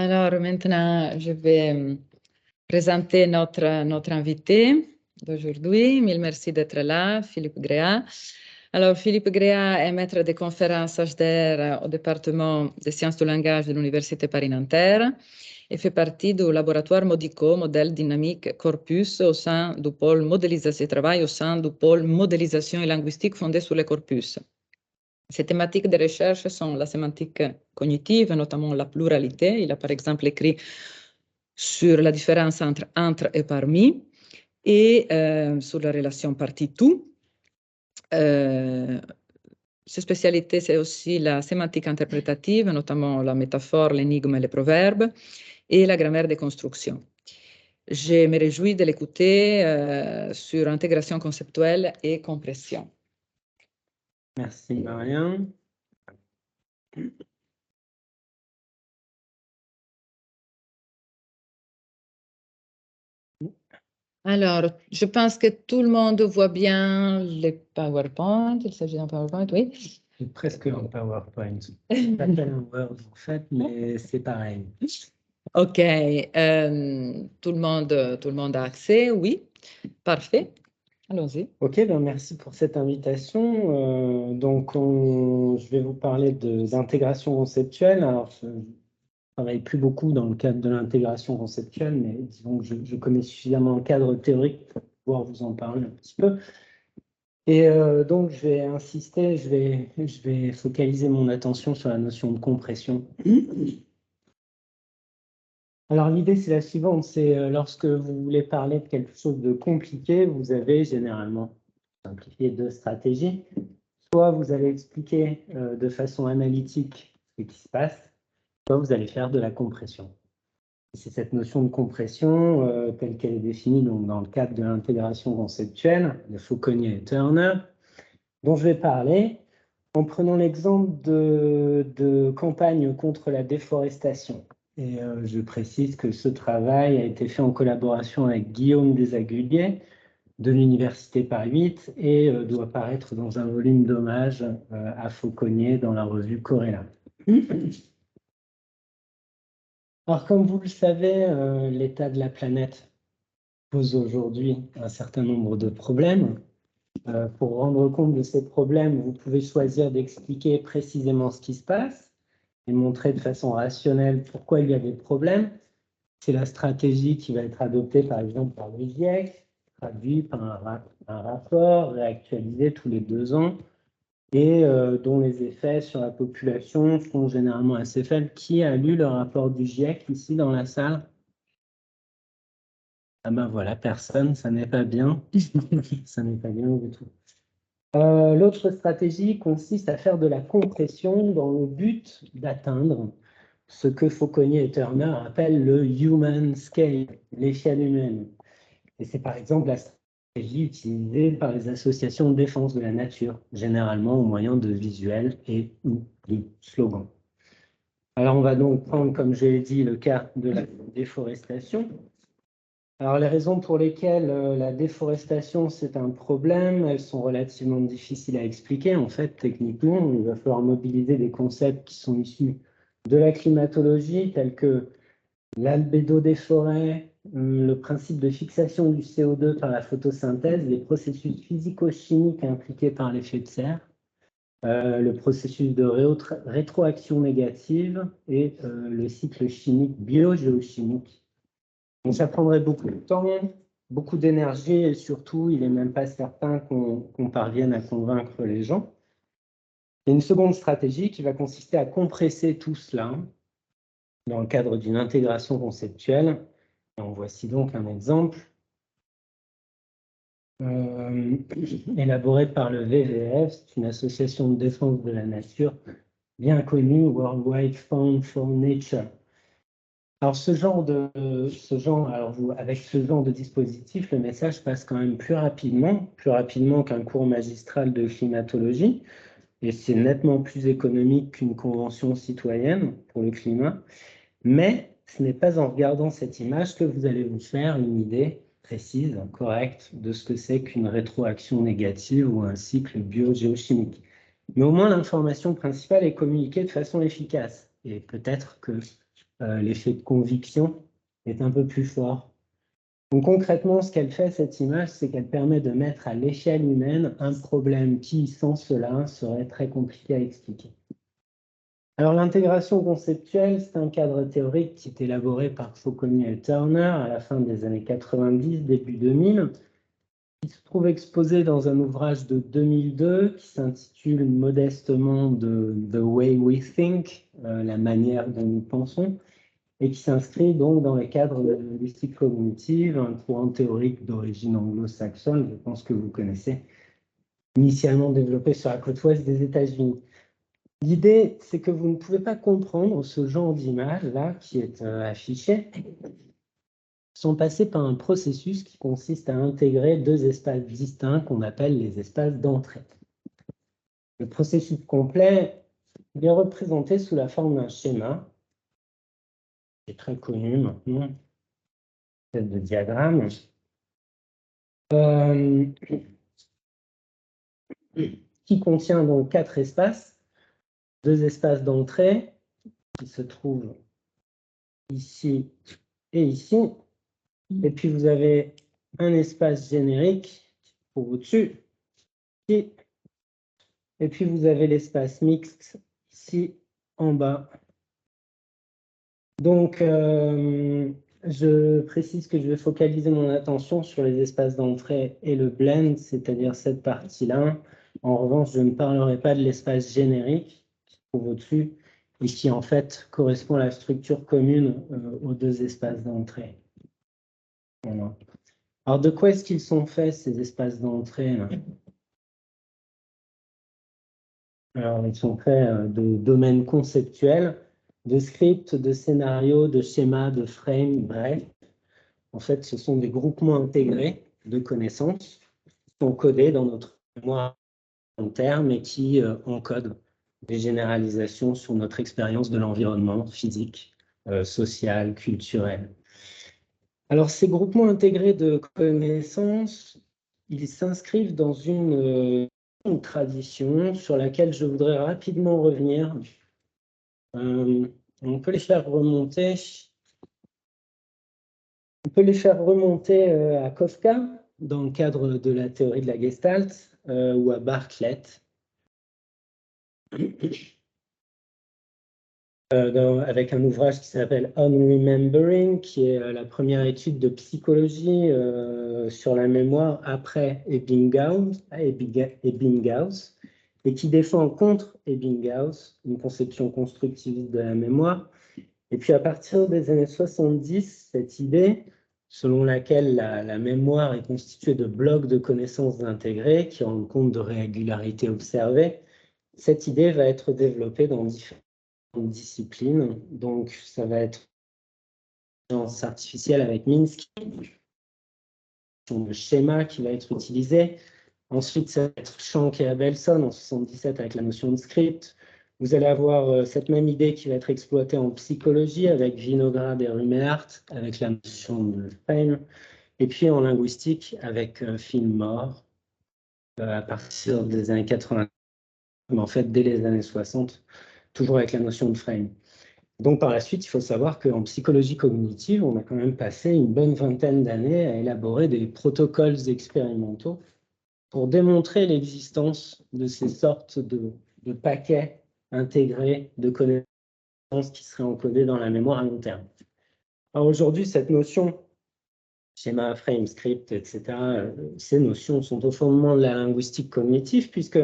Alors maintenant, je vais présenter notre invité d'aujourd'hui. Mille merci d'être là, Philippe Gréa. Alors, Philippe Gréa est maître de conférences HDR au département des sciences du langage de l'Université Paris-Nanterre et fait partie du laboratoire Modico, modèle dynamique corpus, au sein du pôle modélisation, travail au sein du pôle modélisation et linguistique fondé sur les corpus. Ces thématiques de recherche sont la sémantique cognitive, notamment la pluralité. Il a par exemple écrit sur la différence entre et parmi, et sur la relation partie-tout. Ses spécialités, c'est aussi la sémantique interprétative, notamment la métaphore, l'énigme et les proverbes, et la grammaire des constructions. Je me réjouis de l'écouter sur intégration conceptuelle et compression. Merci, Marianne. Alors, je pense que tout le monde voit bien les PowerPoint. Il s'agit d'un PowerPoint, oui. C'est presque un PowerPoint. Ça s'appelle un Word, en fait, mais c'est pareil. OK. Tout le monde a accès, oui. Parfait. Allons-y. OK, ben merci pour cette invitation. Je vais vous parler d'intégration conceptuelle. Alors, je ne travaille plus beaucoup dans le cadre de l'intégration conceptuelle, mais disons que je connais suffisamment le cadre théorique pour pouvoir vous en parler un petit peu. Et donc, je vais insister, je vais focaliser mon attention sur la notion de compression. Alors, l'idée, c'est la suivante, c'est lorsque vous voulez parler de quelque chose de compliqué, vous avez généralement simplifié deux stratégies. Soit vous allez expliquer de façon analytique ce qui se passe, soit vous allez faire de la compression. C'est cette notion de compression telle qu'elle est définie donc, dans le cadre de l'intégration conceptuelle de Fauconnier et Turner, dont je vais parler en prenant l'exemple de campagne contre la déforestation. Et je précise que ce travail a été fait en collaboration avec Guillaume Desaguliers de l'Université Paris 8 et doit paraître dans un volume d'hommage à Fauconnier dans la revue Corella. Alors, comme vous le savez, l'état de la planète pose aujourd'hui un certain nombre de problèmes. Pour rendre compte de ces problèmes, vous pouvez choisir d'expliquer précisément ce qui se passe et montrer de façon rationnelle pourquoi il y a des problèmes. C'est la stratégie qui va être adoptée par exemple par le GIEC, traduit par un rapport réactualisé tous les 2 ans et dont les effets sur la population sont généralement assez faibles. Qui a lu le rapport du GIEC ici dans la salle? Ah ben voilà, personne, ça n'est pas bien. Ça n'est pas bien du tout. L'autre stratégie consiste à faire de la compression dans le but d'atteindre ce que Fauconnier et Turner appellent le human scale, l'échelle humaine. Et c'est par exemple la stratégie utilisée par les associations de défense de la nature, généralement au moyen de visuels et ou de slogans. Alors on va donc prendre, comme je l'ai dit, le cas de la déforestation. Alors, les raisons pour lesquelles la déforestation, c'est un problème, elles sont relativement difficiles à expliquer. En fait, techniquement, il va falloir mobiliser des concepts qui sont issus de la climatologie, tels que l'albédo des forêts, le principe de fixation du CO2 par la photosynthèse, les processus physico-chimiques impliqués par l'effet de serre, le processus de rétroaction négative et le cycle chimique biogéochimique. Donc, ça prendrait beaucoup de temps, beaucoup d'énergie et surtout, il n'est même pas certain qu'on parvienne à convaincre les gens. Il y a une seconde stratégie qui va consister à compresser tout cela dans le cadre d'une intégration conceptuelle. Et en voici donc un exemple élaboré par le WWF, c'est une association de défense de la nature bien connue, Worldwide Fund for Nature. Alors, avec ce genre de dispositif, le message passe quand même plus rapidement qu'un cours magistral de climatologie, et c'est nettement plus économique qu'une convention citoyenne pour le climat. Mais ce n'est pas en regardant cette image que vous allez vous faire une idée précise, correcte, de ce que c'est qu'une rétroaction négative ou un cycle biogéochimique. Mais au moins, l'information principale est communiquée de façon efficace, et peut-être que l'effet de conviction est un peu plus fort. Donc concrètement, ce qu'elle fait, cette image, c'est qu'elle permet de mettre à l'échelle humaine un problème qui, sans cela, serait très compliqué à expliquer. Alors l'intégration conceptuelle, c'est un cadre théorique qui est élaboré par Fauconnier et Turner à la fin des années 90, début 2000, qui se trouve exposé dans un ouvrage de 2002 qui s'intitule modestement The Way We Think, la manière dont nous pensons, et qui s'inscrit donc dans le cadre de la linguistique cognitive, un courant théorique d'origine anglo-saxonne, je pense que vous connaissez, initialement développé sur la côte ouest des États-Unis. L'idée, c'est que vous ne pouvez pas comprendre ce genre d'image-là qui est affiché sans passer par un processus qui consiste à intégrer deux espaces distincts qu'on appelle les espaces d'entrée. Le processus complet est représenté sous la forme d'un schéma, qui est très connu maintenant, de diagramme, qui contient donc 4 espaces, 2 espaces d'entrée qui se trouvent ici et ici, et puis vous avez un espace générique pour au-dessus, et puis vous avez l'espace mixte ici en bas. Donc, je précise que je vais focaliser mon attention sur les espaces d'entrée et le blend, c'est-à-dire cette partie-là. En revanche, je ne parlerai pas de l'espace générique qui se trouve au-dessus et qui, en fait, correspond à la structure commune aux deux espaces d'entrée. Voilà. Alors, de quoi est-ce qu'ils sont faits, ces espaces d'entrée? Alors, ils sont faits de domaines conceptuels, de scripts, de scénarios, de schémas, de frames, bref. En fait, ce sont des groupements intégrés de connaissances qui sont codés dans notre mémoire en termes et qui encodent des généralisations sur notre expérience de l'environnement physique, social, culturel. Alors, ces groupements intégrés de connaissances, ils s'inscrivent dans une tradition sur laquelle je voudrais rapidement revenir. On peut les faire remonter. On peut les faire remonter à Kafka, dans le cadre de la théorie de la Gestalt, ou à Bartlett, avec un ouvrage qui s'appelle On Remembering, qui est la première étude de psychologie sur la mémoire après Ebbinghaus, et qui défend contre Ebbinghaus une conception constructiviste de la mémoire. Et puis à partir des années 70, cette idée selon laquelle la mémoire est constituée de blocs de connaissances intégrées qui rendent compte de régularités observées, cette idée va être développée dans différentes disciplines. Donc ça va être l'intelligence artificielle avec Minsky, le schéma qui va être utilisé. Ensuite, ça va être Shank et Abelson en 77 avec la notion de script. Vous allez avoir cette même idée qui va être exploitée en psychologie avec Vinograd et Rumelart, avec la notion de frame, et puis en linguistique avec Fillmore, à partir des années 80, mais en fait dès les années 60, toujours avec la notion de frame. Donc par la suite, il faut savoir qu'en psychologie cognitive, on a quand même passé une bonne vingtaine d'années à élaborer des protocoles expérimentaux pour démontrer l'existence de ces sortes de paquets intégrés de connaissances qui seraient encodées dans la mémoire à long terme. Alors aujourd'hui, cette notion, schéma, frame, script, etc., ces notions sont au fondement de la linguistique cognitive, puisque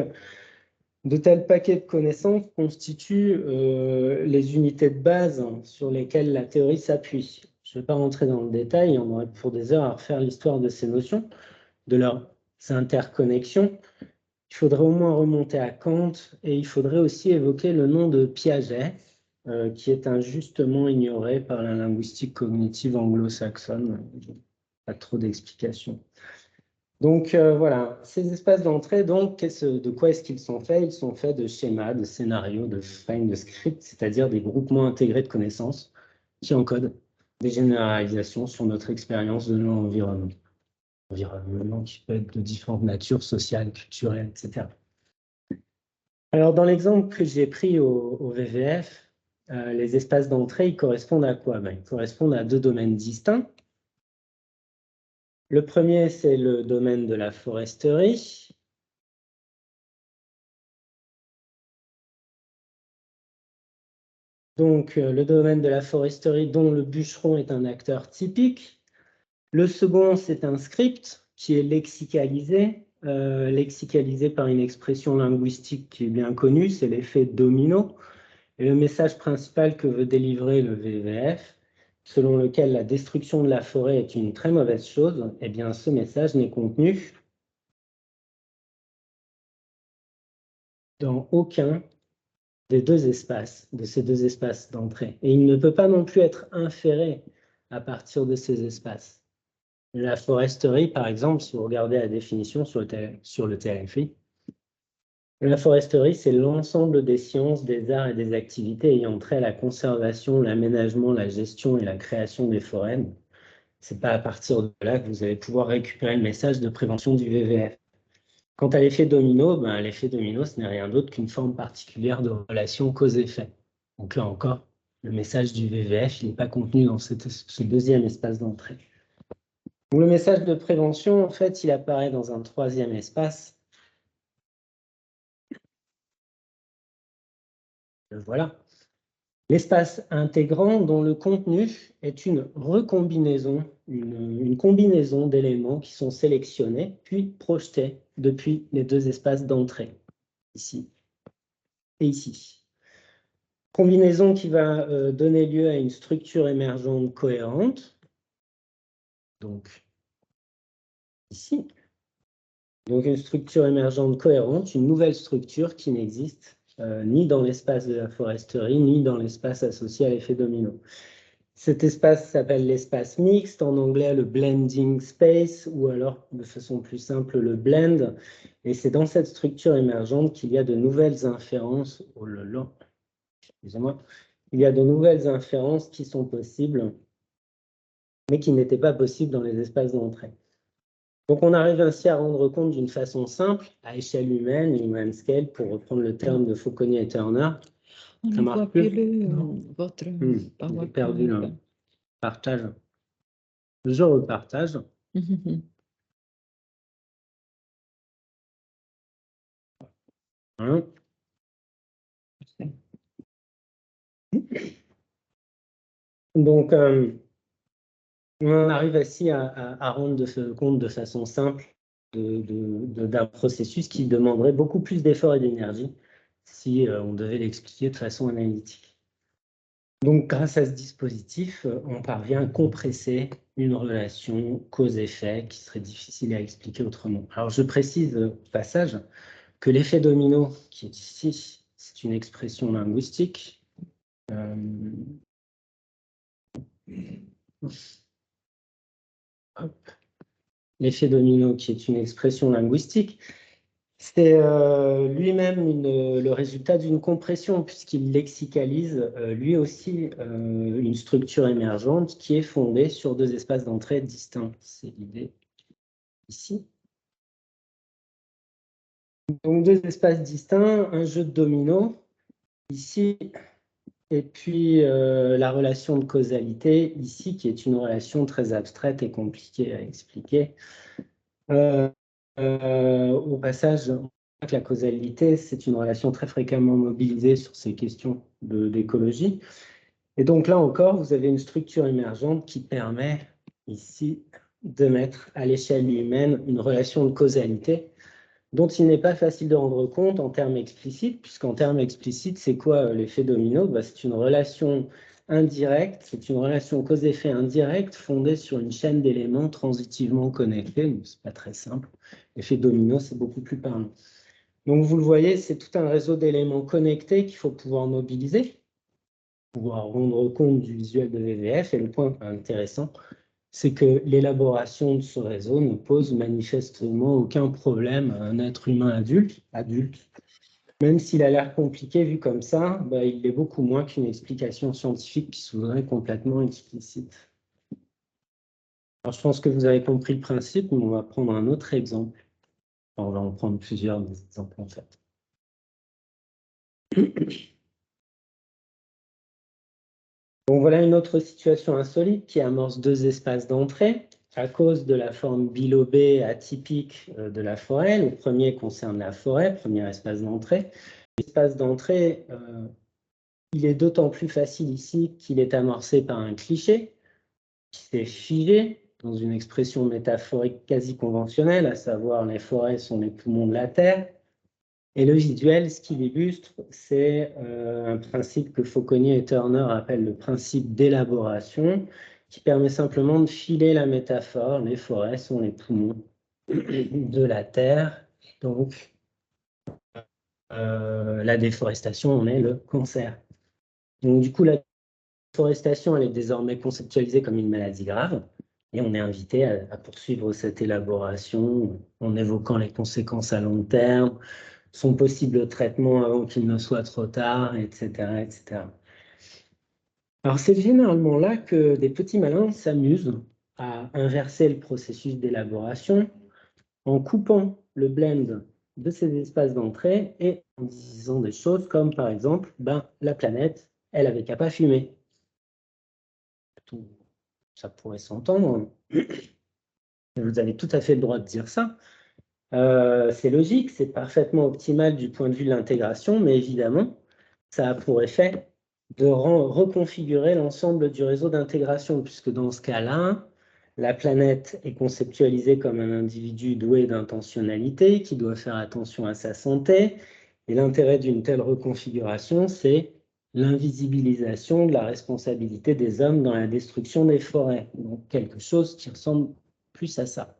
de tels paquets de connaissances constituent les unités de base sur lesquelles la théorie s'appuie. Je ne vais pas rentrer dans le détail, on aurait pour des heures à refaire l'histoire de ces notions, de leurs interconnexions. Il faudrait au moins remonter à Kant et il faudrait aussi évoquer le nom de Piaget, qui est injustement ignoré par la linguistique cognitive anglo-saxonne. Pas trop d'explications. Donc voilà, ces espaces d'entrée, donc, de quoi est-ce qu'ils sont faits? Ils sont faits de schémas, de scénarios, de frames, de scripts, c'est-à-dire des groupements intégrés de connaissances qui encodent des généralisations sur notre expérience de l'environnement. Environnement qui peut être de différentes natures, sociales, culturelles, etc. Alors, dans l'exemple que j'ai pris au VVF, les espaces d'entrée, ils correspondent à quoi? Ils correspondent à deux domaines distincts. Le premier, c'est le domaine de la foresterie. Donc, le domaine de la foresterie dont le bûcheron est un acteur typique. Le second, c'est un script qui est lexicalisé par une expression linguistique qui est bien connue, c'est l'effet domino. Et le message principal que veut délivrer le VVF, selon lequel la destruction de la forêt est une très mauvaise chose, eh bien, ce message n'est contenu dans aucun des deux espaces, de ces deux espaces d'entrée. Et il ne peut pas non plus être inféré à partir de ces espaces. La foresterie, par exemple, si vous regardez la définition sur le TLFI, la foresterie, c'est l'ensemble des sciences, des arts et des activités ayant trait à la conservation, l'aménagement, la gestion et la création des forêts. C'est pas à partir de là que vous allez pouvoir récupérer le message de prévention du VVF. Quant à l'effet domino, l'effet domino, ce n'est rien d'autre qu'une forme particulière de relation cause-effet. Donc là encore, le message du VVF, il n'est pas contenu dans ce deuxième espace d'entrée. Le message de prévention, en fait, il apparaît dans un troisième espace. Voilà. L'espace intégrant dont le contenu est une recombinaison, une combinaison d'éléments qui sont sélectionnés puis projetés depuis les deux espaces d'entrée, ici et ici. Combinaison qui va donner lieu à une structure émergente cohérente, donc ici. Donc une structure émergente cohérente, une nouvelle structure qui n'existe ni dans l'espace de la foresterie, ni dans l'espace associé à l'effet domino. Cet espace s'appelle l'espace mixte, en anglais le blending space, ou alors de façon plus simple le blend. Et c'est dans cette structure émergente qu'il y a de nouvelles inférences. Oh là là, excusez-moi. Il y a de nouvelles inférences qui sont possibles, mais qui n'étaient pas possibles dans les espaces d'entrée. Donc on arrive ainsi à rendre compte d'une façon simple, à échelle humaine, human scale, pour reprendre le terme de Fauconnier et Turner. On Ça ne marche voit plus plus votre J'ai perdu le PowerPoint. partage. Je repartage. Hein. Donc, on arrive ainsi à rendre compte de façon simple d'un processus qui demanderait beaucoup plus d'efforts et d'énergie si on devait l'expliquer de façon analytique. Donc, grâce à ce dispositif, on parvient à compresser une relation cause-effet qui serait difficile à expliquer autrement. Alors, je précise au passage que l'effet domino, qui est ici, c'est une expression linguistique. L'effet domino, qui est une expression linguistique, c'est lui-même le résultat d'une compression, puisqu'il lexicalise lui aussi une structure émergente qui est fondée sur deux espaces d'entrée distincts. C'est l'idée ici. Donc deux espaces distincts, un jeu de domino ici, et puis la relation de causalité ici, qui est une relation très abstraite et compliquée à expliquer. Au passage, la causalité, c'est une relation très fréquemment mobilisée sur ces questions d'écologie. Et donc là encore, vous avez une structure émergente qui permet ici de mettre à l'échelle humaine une relation de causalité dont il n'est pas facile de rendre compte en termes explicites, puisqu'en termes explicites, c'est quoi l'effet domino? C'est une relation indirecte, c'est une relation cause-effet indirecte fondée sur une chaîne d'éléments transitivement connectés. Ce n'est pas très simple. L'effet domino, c'est beaucoup plus parlant. Donc vous le voyez, c'est tout un réseau d'éléments connectés qu'il faut pouvoir mobiliser, pouvoir rendre compte du visuel de VVF. Et le point intéressant, c'est que l'élaboration de ce réseau ne pose manifestement aucun problème à un être humain adulte. Même s'il a l'air compliqué vu comme ça, il l'est beaucoup moins qu'une explication scientifique qui serait complètement explicite. Alors, je pense que vous avez compris le principe, mais on va prendre un autre exemple. On va en prendre plusieurs des exemples en fait. Donc voilà une autre situation insolite qui amorce deux espaces d'entrée à cause de la forme bilobée atypique de la forêt. Le premier concerne la forêt, premier espace d'entrée. L'espace d'entrée, il est d'autant plus facile ici qu'il est amorcé par un cliché qui s'est figé dans une expression métaphorique quasi conventionnelle, à savoir les forêts sont les poumons de la Terre. Et le visuel, ce qu'il illustre, c'est un principe que Fauconnier et Turner appellent le principe d'élaboration, qui permet simplement de filer la métaphore. Les forêts sont les poumons de la Terre. Donc, la déforestation en est le cancer. Donc, du coup, la déforestation, elle est désormais conceptualisée comme une maladie grave. Et on est invité à poursuivre cette élaboration en évoquant les conséquences à long terme, son possible traitement avant qu'il ne soit trop tard, etc., etc. Alors, c'est généralement là que des petits malins s'amusent à inverser le processus d'élaboration en coupant le blend de ces espaces d'entrée et en disant des choses comme, par exemple, la planète, elle avait qu'à pas fumer. Ça pourrait s'entendre. Vous avez tout à fait le droit de dire ça. C'est logique, c'est parfaitement optimal du point de vue de l'intégration, mais évidemment, ça a pour effet de reconfigurer l'ensemble du réseau d'intégration, puisque dans ce cas-là, la planète est conceptualisée comme un individu doué d'intentionnalité, qui doit faire attention à sa santé, et l'intérêt d'une telle reconfiguration, c'est l'invisibilisation de la responsabilité des hommes dans la destruction des forêts. Donc quelque chose qui ressemble plus à ça.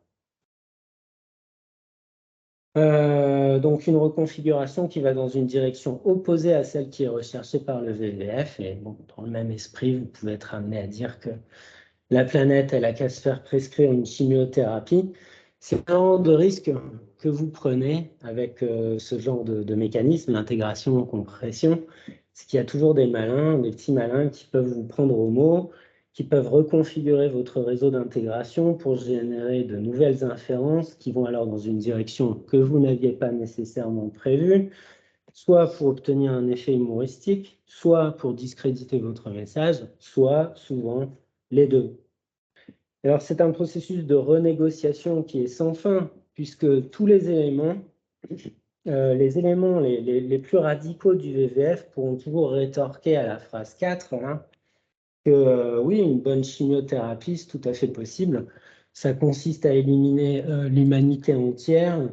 Donc une reconfiguration qui va dans une direction opposée à celle qui est recherchée par le WWF. Et bon, dans le même esprit, vous pouvez être amené à dire que la planète, elle a qu'à se faire prescrire une chimiothérapie. C'est un genre de risque que vous prenez avec ce genre de mécanisme, l'intégration en compression. C'est qu'il y a toujours des malins, des petits malins qui peuvent vous prendre au mot, qui peuvent reconfigurer votre réseau d'intégration pour générer de nouvelles inférences qui vont alors dans une direction que vous n'aviez pas nécessairement prévue, soit pour obtenir un effet humoristique, soit pour discréditer votre message, soit souvent les deux. Alors c'est un processus de renégociation qui est sans fin, puisque tous les éléments les plus radicaux du VVF pourront toujours rétorquer à la phrase 4, hein, que oui, une bonne chimiothérapie, c'est tout à fait possible. Ça consiste à éliminer l'humanité entière,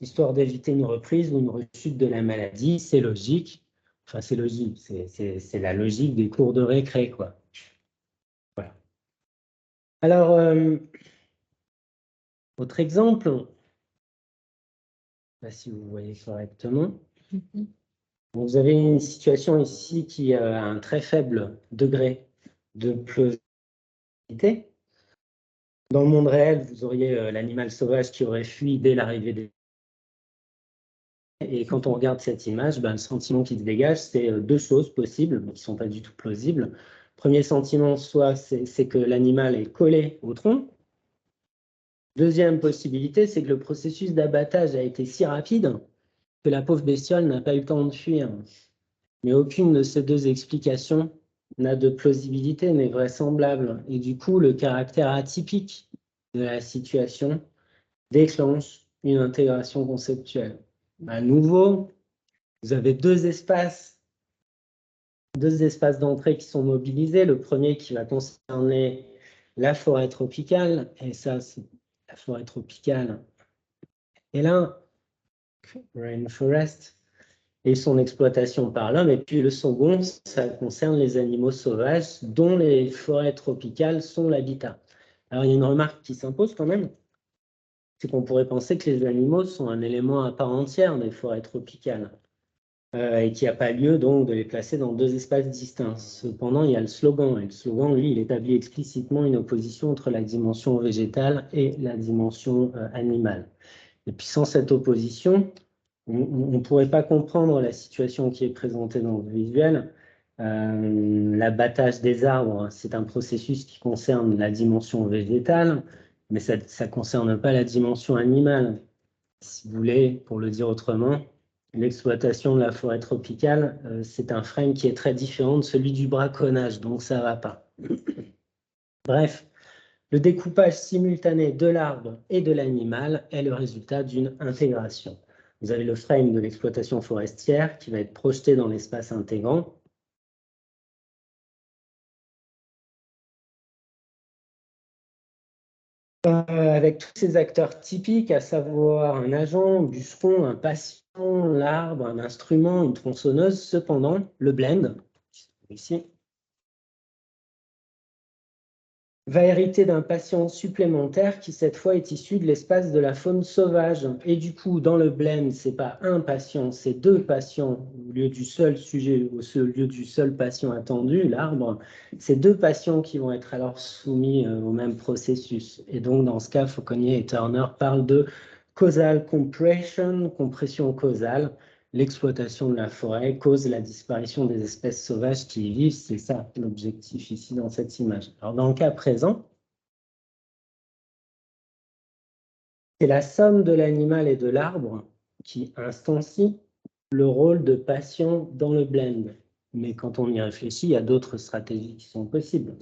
histoire d'éviter une reprise ou une rechute de la maladie. C'est logique. Enfin, c'est logique. C'est la logique des cours de récré, quoi. Voilà. Alors, autre exemple, je ne sais pas si vous voyez correctement. Vous avez une situation ici qui a un très faible degré de plausibilité. Dans le monde réel, vous auriez l'animal sauvage qui aurait fui dès l'arrivée des... Et quand on regarde cette image, le sentiment qui se dégage, c'est deux choses possibles, mais qui ne sont pas du tout plausibles. Premier sentiment, soit c'est que l'animal est collé au tronc. Deuxième possibilité, c'est que le processus d'abattage a été si rapide que la pauvre bestiole n'a pas eu le temps de fuir. Mais aucune de ces deux explications n'a de plausibilité, n'est vraisemblable. Et du coup, le caractère atypique de la situation déclenche une intégration conceptuelle. À nouveau, vous avez deux espaces d'entrée qui sont mobilisés. Le premier qui va concerner la forêt tropicale, et ça, c'est la forêt tropicale. Et là, rainforest, et son exploitation par l'homme. Et puis le second, ça concerne les animaux sauvages dont les forêts tropicales sont l'habitat. Alors il y a une remarque qui s'impose quand même, c'est qu'on pourrait penser que les animaux sont un élément à part entière des forêts tropicales et qu'il n'y a pas lieu donc de les placer dans deux espaces distincts. Cependant, il y a le slogan, et le slogan, lui, il établit explicitement une opposition entre la dimension végétale et la dimension animale. Et puis sans cette opposition, on ne pourrait pas comprendre la situation qui est présentée dans le visuel. L'abattage des arbres, c'est un processus qui concerne la dimension végétale, mais ça ne concerne pas la dimension animale. Si vous voulez, pour le dire autrement, l'exploitation de la forêt tropicale, c'est un frame qui est très différent de celui du braconnage, donc ça ne va pas. Bref, le découpage simultané de l'arbre et de l'animal est le résultat d'une intégration. Vous avez le frame de l'exploitation forestière qui va être projeté dans l'espace intégrant. Avec tous ces acteurs typiques, à savoir un agent, un bûcheron, un patient, l'arbre, un instrument, une tronçonneuse. Cependant, le blend, ici, va hériter d'un patient supplémentaire qui, cette fois, est issu de l'espace de la faune sauvage. Et du coup, dans le blend, ce n'est pas un patient, c'est deux patients au lieu du seul sujet, au lieu du seul patient attendu, l'arbre. C'est deux patients qui vont être alors soumis au même processus. Et donc, dans ce cas, Fauconnier et Turner parlent de causal compression, compression causale. L'exploitation de la forêt cause la disparition des espèces sauvages qui y vivent. C'est ça l'objectif ici dans cette image. Alors, dans le cas présent, c'est la somme de l'animal et de l'arbre qui instancie le rôle de patient dans le blend. Mais quand on y réfléchit, il y a d'autres stratégies qui sont possibles,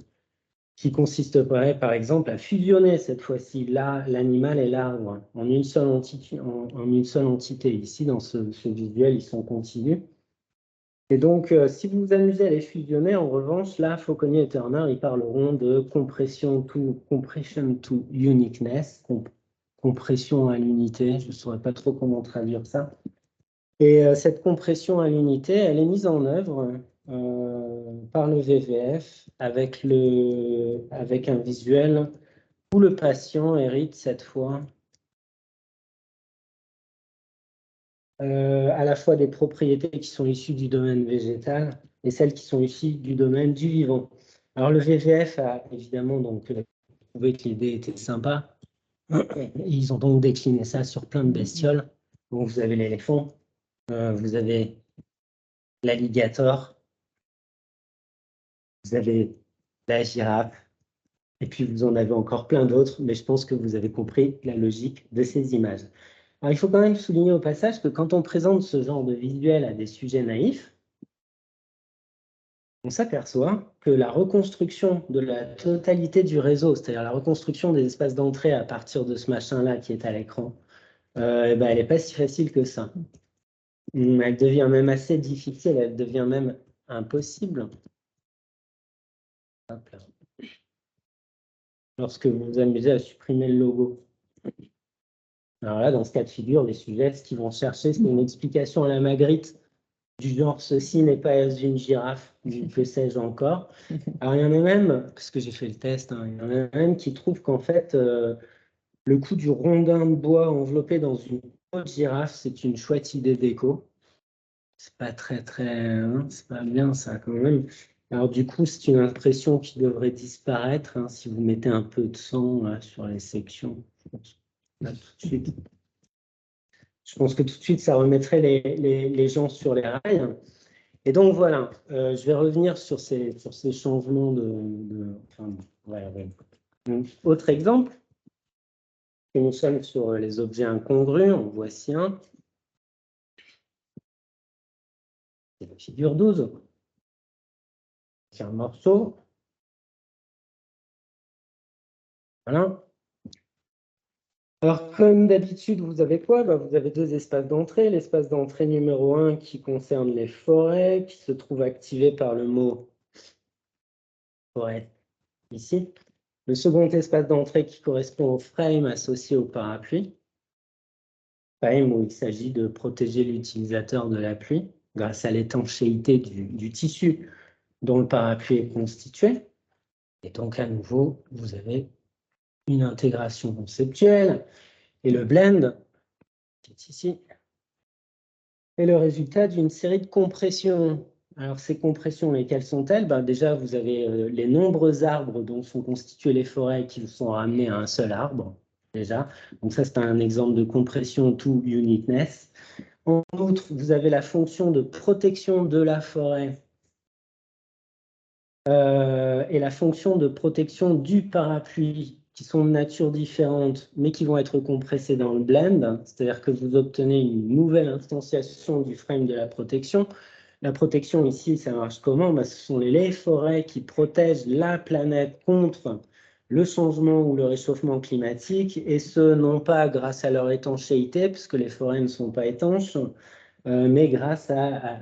qui consisteraient par exemple à fusionner cette fois-ci l'animal et l'arbre en une seule entité. Ici, dans ce visuel, ils sont continus. Et donc, si vous vous amusez à les fusionner, en revanche, là, Fauconnier et Turner, ils parleront de compression to uniqueness, compression à l'unité. Je ne saurais pas trop comment traduire ça. Et cette compression à l'unité, elle est mise en œuvre par le VVF avec un visuel où le patient hérite cette fois à la fois des propriétés qui sont issues du domaine végétal et celles qui sont issues du domaine du vivant. Alors le VVF a évidemment donc trouvé que l'idée était sympa. Ils ont donc décliné ça sur plein de bestioles. Donc vous avez l'éléphant, vous avez l'alligator, vous avez la girafe, et puis vous en avez encore plein d'autres, mais je pense que vous avez compris la logique de ces images. Alors, il faut quand même souligner au passage que quand on présente ce genre de visuel à des sujets naïfs, on s'aperçoit que la reconstruction de la totalité du réseau, c'est-à-dire la reconstruction des espaces d'entrée à partir de ce machin-là qui est à l'écran, elle n'est pas si facile que ça. Elle devient même assez difficile, elle devient même impossible. Hop là. Lorsque vous vous amusez à supprimer le logo. Alors là, dans ce cas de figure, les sujets, ce qu'ils vont chercher, c'est une explication à la Magritte du genre « ceci n'est pas une girafe », que sais-je encore. Alors il y en a même, parce que j'ai fait le test, hein, il y en a même qui trouvent qu'en fait, le coup du rondin de bois enveloppé dans une peau de girafe, c'est une chouette idée déco. C'est pas hein, c'est pas bien ça quand même. Alors du coup, c'est une impression qui devrait disparaître hein, si vous mettez un peu de sang là, sur les sections. Là, tout de suite. Je pense que tout de suite, ça remettrait les gens sur les rails. Et donc voilà, je vais revenir sur ces changements autre exemple, nous sommes sur les objets incongrus, en voici un. C'est la figure 12. C'est un morceau. Voilà. Alors, comme d'habitude, vous avez quoi? Vous avez deux espaces d'entrée. L'espace d'entrée numéro 1 qui concerne les forêts, qui se trouve activé par le mot forêt ici. Le second espace d'entrée qui correspond au frame associé au parapluie. Frame où il s'agit de protéger l'utilisateur de la pluie grâce à l'étanchéité du tissu dont le parapluie est constitué. Et donc, à nouveau, vous avez une intégration conceptuelle. Et le blend, qui est ici, est le résultat d'une série de compressions. Alors, ces compressions, lesquelles sont-elles? Déjà, vous avez les nombreux arbres dont sont constituées les forêts qui sont ramenés à un seul arbre. Déjà. Donc, ça, c'est un exemple de compression to uniqueness. En outre, vous avez la fonction de protection de la forêt et la fonction de protection du parapluie qui sont de nature différente, mais qui vont être compressées dans le blend, c'est-à-dire que vous obtenez une nouvelle instantiation du frame de la protection. La protection ici, ça marche comment? Ben, ce sont les forêts qui protègent la planète contre le changement ou le réchauffement climatique, et ce, non pas grâce à leur étanchéité, puisque les forêts ne sont pas étanches, mais grâce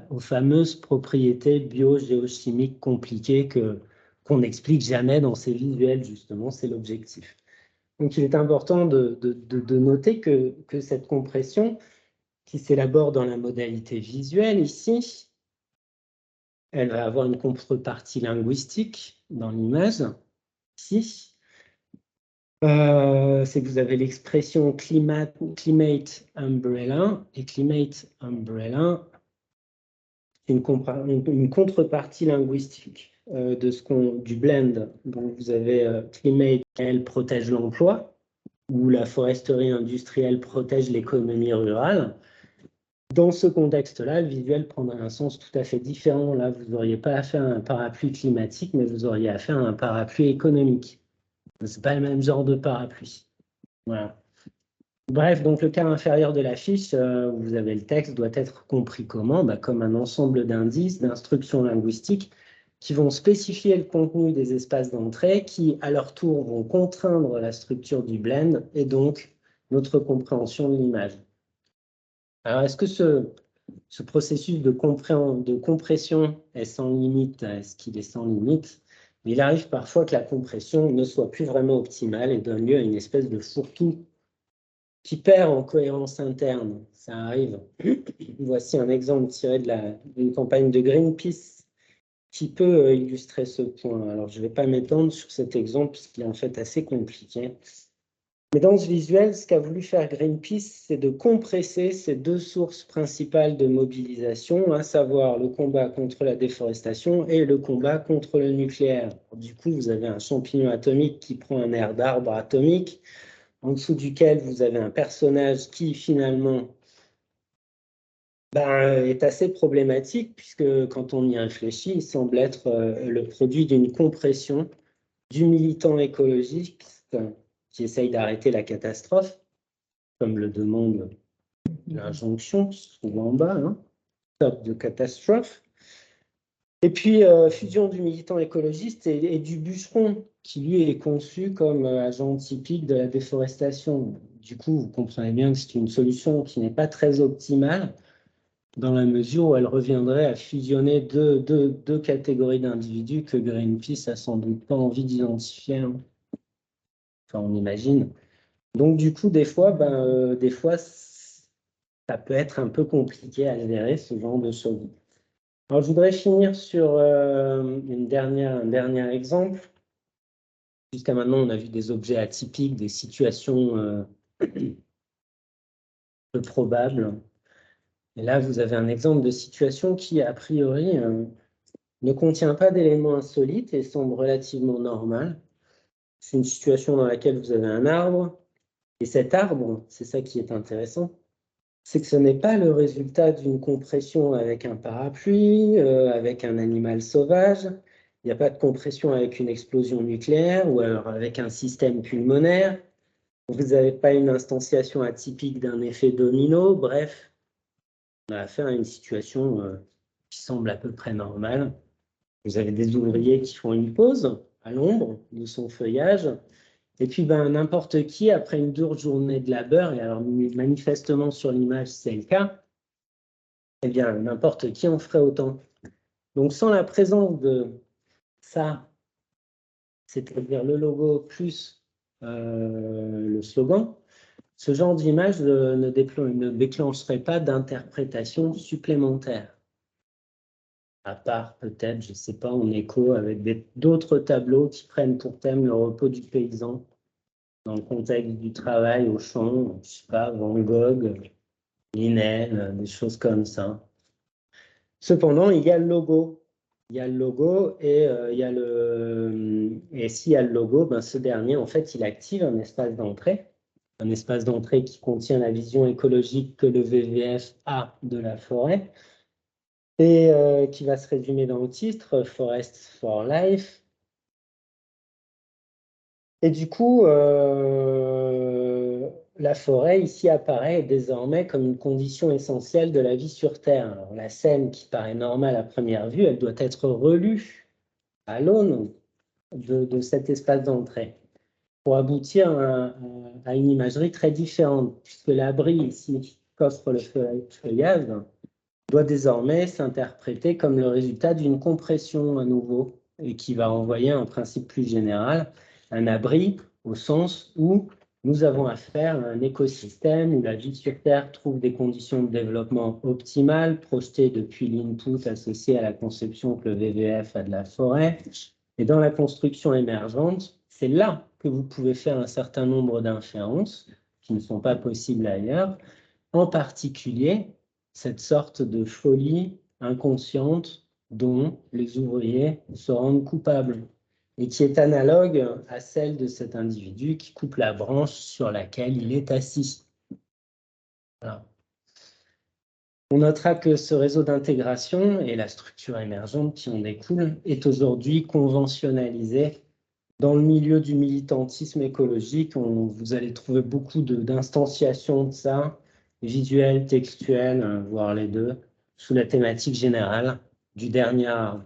aux fameuses propriétés biogéochimiques compliquées qu'on n'explique jamais dans ces visuels, justement, c'est l'objectif. Donc, il est important de noter que cette compression, qui s'élabore dans la modalité visuelle ici, elle va avoir une contrepartie linguistique dans l'image, ici. C'est que vous avez l'expression climate umbrella, et climate umbrella, c'est une contrepartie linguistique du blend. Donc vous avez climate, elle protège l'emploi, ou la foresterie industrielle protège l'économie rurale. Dans ce contexte-là, le visuel prendra un sens tout à fait différent. Là, vous n'auriez pas affaire à un parapluie climatique, mais vous auriez affaire à un parapluie économique. Ce n'est pas le même genre de parapluie. Voilà. Bref, donc le quart inférieur de la fiche, vous avez le texte, doit être compris comment? Comme un ensemble d'indices, d'instructions linguistiques qui vont spécifier le contenu des espaces d'entrée, qui à leur tour vont contraindre la structure du blend et donc notre compréhension de l'image. Alors, est-ce que ce processus de compression est sans limite? Est-ce qu'il est sans limite? Il arrive parfois que la compression ne soit plus vraiment optimale et donne lieu à une espèce de fourre-tout qui perd en cohérence interne. Ça arrive. Voici un exemple tiré d'une campagne de Greenpeace qui peut illustrer ce point. Alors, je ne vais pas m'étendre sur cet exemple, puisqu'il est en fait assez compliqué. Mais dans ce visuel, ce qu'a voulu faire Greenpeace, c'est de compresser ces deux sources principales de mobilisation, à savoir le combat contre la déforestation et le combat contre le nucléaire. Du coup, vous avez un champignon atomique qui prend un air d'arbre atomique, en dessous duquel vous avez un personnage qui, finalement, est assez problématique, puisque quand on y réfléchit, il semble être le produit d'une compression du militant écologiste qui essaye d'arrêter la catastrophe, comme le demande l'injonction, qui se trouve en bas, hein, stop de catastrophe. Et puis, fusion du militant écologiste et du bûcheron, qui lui est conçu comme agent typique de la déforestation. Du coup, vous comprenez bien que c'est une solution qui n'est pas très optimale, dans la mesure où elle reviendrait à fusionner deux catégories d'individus que Greenpeace a sans doute pas envie d'identifier. Enfin, on imagine. Donc, du coup, des fois, ça peut être un peu compliqué à gérer ce genre de choses. Alors, je voudrais finir sur un dernier exemple. Jusqu'à maintenant, on a vu des objets atypiques, des situations peu probables. Et là, vous avez un exemple de situation qui, a priori, ne contient pas d'éléments insolites et semble relativement normal. C'est une situation dans laquelle vous avez un arbre. Et cet arbre, c'est ça qui est intéressant, c'est que ce n'est pas le résultat d'une compression avec un parapluie, avec un animal sauvage. Il n'y a pas de compression avec une explosion nucléaire ou alors avec un système pulmonaire. Vous n'avez pas une instantiation atypique d'un effet domino. Bref, on a affaire à une situation qui semble à peu près normale. Vous avez des ouvriers qui font une pause à l'ombre de son feuillage. Et puis, n'importe qui, après une dure journée de labeur, et alors manifestement sur l'image, c'est le cas, eh bien, n'importe qui en ferait autant. Donc, sans la présence de ça, c'est-à-dire le logo plus le slogan, ce genre d'image ne déclencherait pas d'interprétation supplémentaire. À part peut-être, je ne sais pas, en écho avec d'autres tableaux qui prennent pour thème le repos du paysan dans le contexte du travail au champ, je ne sais pas, Van Gogh, Linel, des choses comme ça. Cependant, il y a le logo. Il y a le logo et s'il y a le logo, ce dernier, en fait, il active un espace d'entrée qui contient la vision écologique que le WWF a de la forêt et qui va se résumer dans le titre, Forest for Life. Et du coup, la forêt ici apparaît désormais comme une condition essentielle de la vie sur Terre. Alors, la scène qui paraît normale à première vue, elle doit être relue à l'aune de cet espace d'entrée pour aboutir à une imagerie très différente, puisque l'abri ici qu'offre le feuillage doit désormais s'interpréter comme le résultat d'une compression à nouveau et qui va envoyer un principe plus général, un abri au sens où nous avons affaire à un écosystème où la vie sur Terre trouve des conditions de développement optimales projetées depuis l'input associé à la conception que le VVF a de la forêt. Et dans la construction émergente, c'est là que vous pouvez faire un certain nombre d'inférences qui ne sont pas possibles ailleurs, en particulier cette sorte de folie inconsciente dont les ouvriers se rendent coupables et qui est analogue à celle de cet individu qui coupe la branche sur laquelle il est assis. Voilà. On notera que ce réseau d'intégration et la structure émergente qui en découle est aujourd'hui conventionnalisé dans le milieu du militantisme écologique. Vous allez trouver beaucoup d'instanciations de ça, visuelles, textuelles, voire les deux, sous la thématique générale du dernier arbre.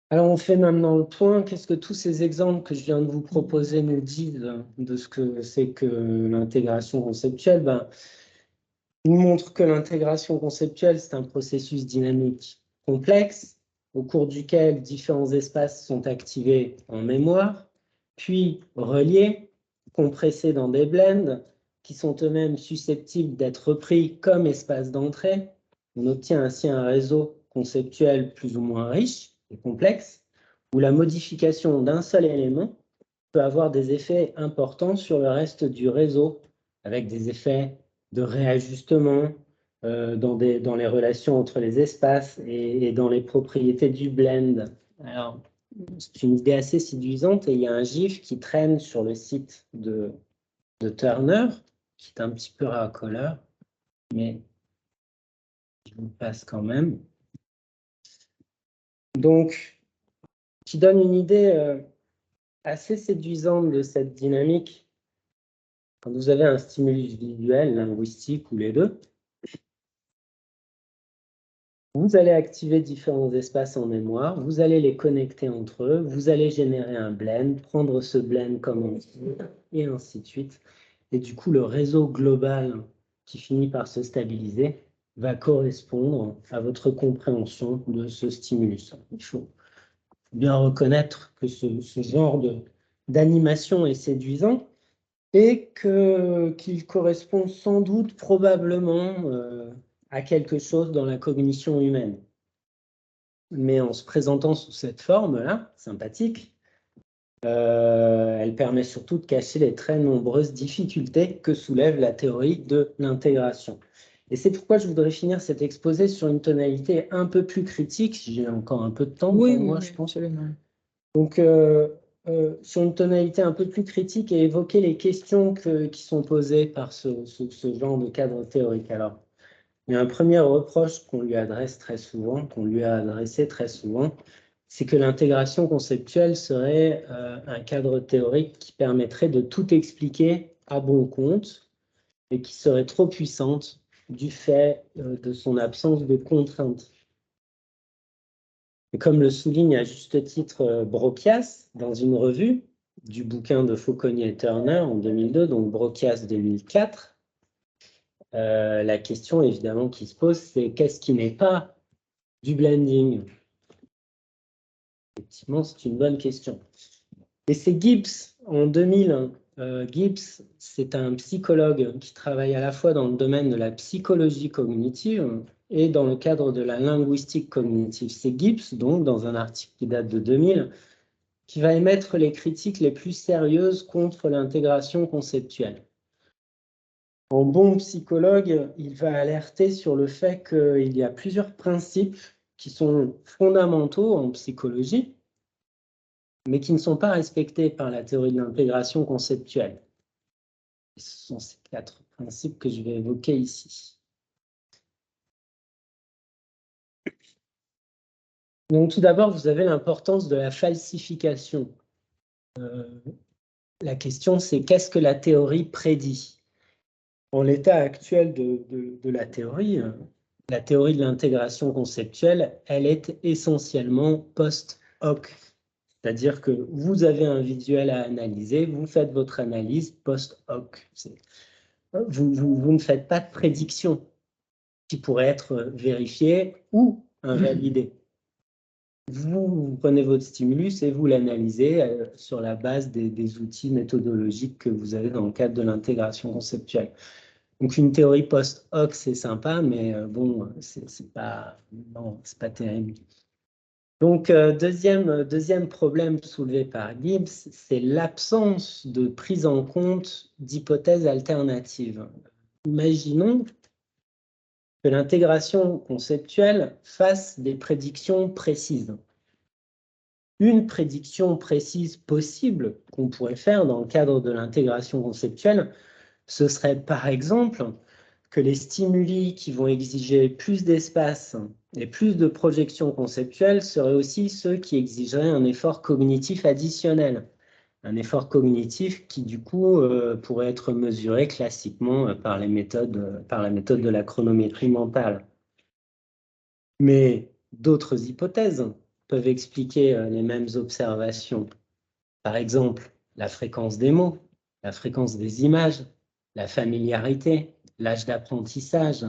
Alors, on fait maintenant le point. Qu'est-ce que tous ces exemples que je viens de vous proposer nous disent de ce que c'est que l'intégration conceptuelle? Ils montrent que l'intégration conceptuelle, c'est un processus dynamique complexe, au cours duquel différents espaces sont activés en mémoire, puis reliés, compressés dans des blends, qui sont eux-mêmes susceptibles d'être repris comme espaces d'entrée. On obtient ainsi un réseau conceptuel plus ou moins riche et complexe, où la modification d'un seul élément peut avoir des effets importants sur le reste du réseau, avec des effets de réajustement dans les relations entre les espaces et dans les propriétés du blend. Alors, c'est une idée assez séduisante et il y a un GIF qui traîne sur le site de Turner, qui est un petit peu racoleur, mais je vous passe quand même. Donc, qui donne une idée assez séduisante de cette dynamique. Quand vous avez un stimulus visuel, linguistique ou les deux, vous allez activer différents espaces en mémoire, vous allez les connecter entre eux, vous allez générer un blend, prendre ce blend comme input, et ainsi de suite. Et du coup, le réseau global qui finit par se stabiliser va correspondre à votre compréhension de ce stimulus. Il faut bien reconnaître que ce genre d'animation est séduisant et qu'il correspond sans doute probablement à quelque chose dans la cognition humaine. Mais en se présentant sous cette forme-là, sympathique, elle permet surtout de cacher les très nombreuses difficultés que soulève la théorie de l'intégration. Et c'est pourquoi je voudrais finir cet exposé sur une tonalité un peu plus critique. J'ai encore un peu de temps pour moi, je pense. Absolument. Donc, sur une tonalité un peu plus critique et évoquer les questions qui sont posées par ce genre de cadre théorique. Alors, il y a un premier reproche qu'on lui adresse très souvent, qu'on lui a adressé très souvent, c'est que l'intégration conceptuelle serait un cadre théorique qui permettrait de tout expliquer à bon compte et qui serait trop puissante du fait de son absence de contraintes. Et comme le souligne à juste titre Brochias dans une revue du bouquin de Fauconnier et Turner en 2002, donc Brochias 2004, la question évidemment qui se pose, c'est qu'est-ce qui n'est pas du blending? Effectivement, c'est une bonne question. Et c'est Gibbs en 2000. Gibbs, c'est un psychologue qui travaille à la fois dans le domaine de la psychologie cognitive et dans le cadre de la linguistique cognitive. C'est Gibbs, donc, dans un article qui date de 2000, qui va émettre les critiques les plus sérieuses contre l'intégration conceptuelle. En bon psychologue, il va alerter sur le fait qu'il y a plusieurs principes qui sont fondamentaux en psychologie, mais qui ne sont pas respectés par la théorie de l'intégration conceptuelle. Et ce sont ces 4 principes que je vais évoquer ici. Donc, tout d'abord, vous avez l'importance de la falsification. La question, c'est qu'est-ce que la théorie prédit? En l'état actuel de la théorie de l'intégration conceptuelle, elle est essentiellement post-hoc. C'est-à-dire que vous avez un visuel à analyser, vous faites votre analyse post-hoc. Vous ne faites pas de prédiction qui pourrait être vérifiée ou invalidée. Vous prenez votre stimulus et vous l'analysez sur la base des outils méthodologiques que vous avez dans le cadre de l'intégration conceptuelle. Donc, une théorie post-hoc, c'est sympa, mais bon, c'est pas terrible. Donc, deuxième problème soulevé par Gibbs, c'est l'absence de prise en compte d'hypothèses alternatives. Imaginons que l'intégration conceptuelle fasse des prédictions précises. Une prédiction précise possible qu'on pourrait faire dans le cadre de l'intégration conceptuelle, ce serait par exemple que les stimuli qui vont exiger plus d'espace et plus de projections conceptuelles seraient aussi ceux qui exigeraient un effort cognitif additionnel. Un effort cognitif qui, du coup, pourrait être mesuré classiquement par la méthode de la chronométrie mentale. Mais d'autres hypothèses peuvent expliquer les mêmes observations. Par exemple, la fréquence des mots, la fréquence des images, la familiarité, l'âge d'apprentissage,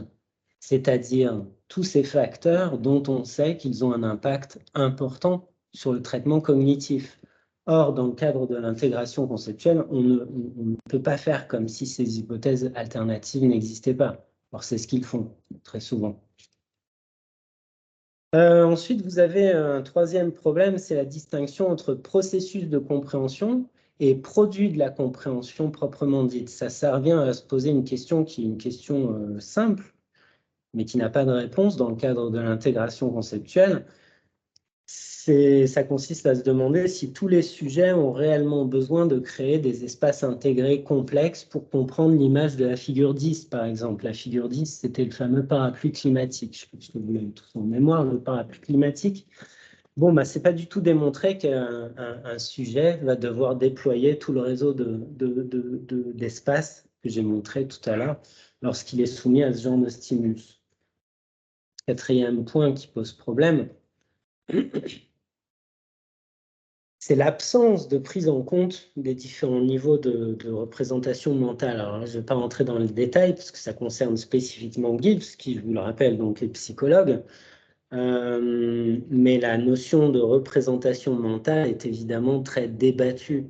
c'est-à-dire tous ces facteurs dont on sait qu'ils ont un impact important sur le traitement cognitif. Or, dans le cadre de l'intégration conceptuelle, on ne peut pas faire comme si ces hypothèses alternatives n'existaient pas. Or, c'est ce qu'ils font très souvent. Ensuite, vous avez un troisième problème, c'est la distinction entre processus de compréhension et produit de la compréhension proprement dite. Ça revient à se poser une question qui est une question simple, mais qui n'a pas de réponse dans le cadre de l'intégration conceptuelle. Ça consiste à se demander si tous les sujets ont réellement besoin de créer des espaces intégrés complexes pour comprendre l'image de la figure 10, par exemple. La figure 10, c'était le fameux parapluie climatique. Je pense que vous l'avez tous en mémoire, le parapluie climatique. Bon, bah, ce n'est pas du tout démontré qu'un sujet va devoir déployer tout le réseau d'espace que j'ai montré tout à l'heure lorsqu'il est soumis à ce genre de stimulus. Quatrième point qui pose problème, c'est l'absence de prise en compte des différents niveaux de représentation mentale. Alors, je ne vais pas rentrer dans le détail parce que ça concerne spécifiquement Gibbs, qui, je vous le rappelle, donc est psychologue. Mais la notion de représentation mentale est évidemment très débattue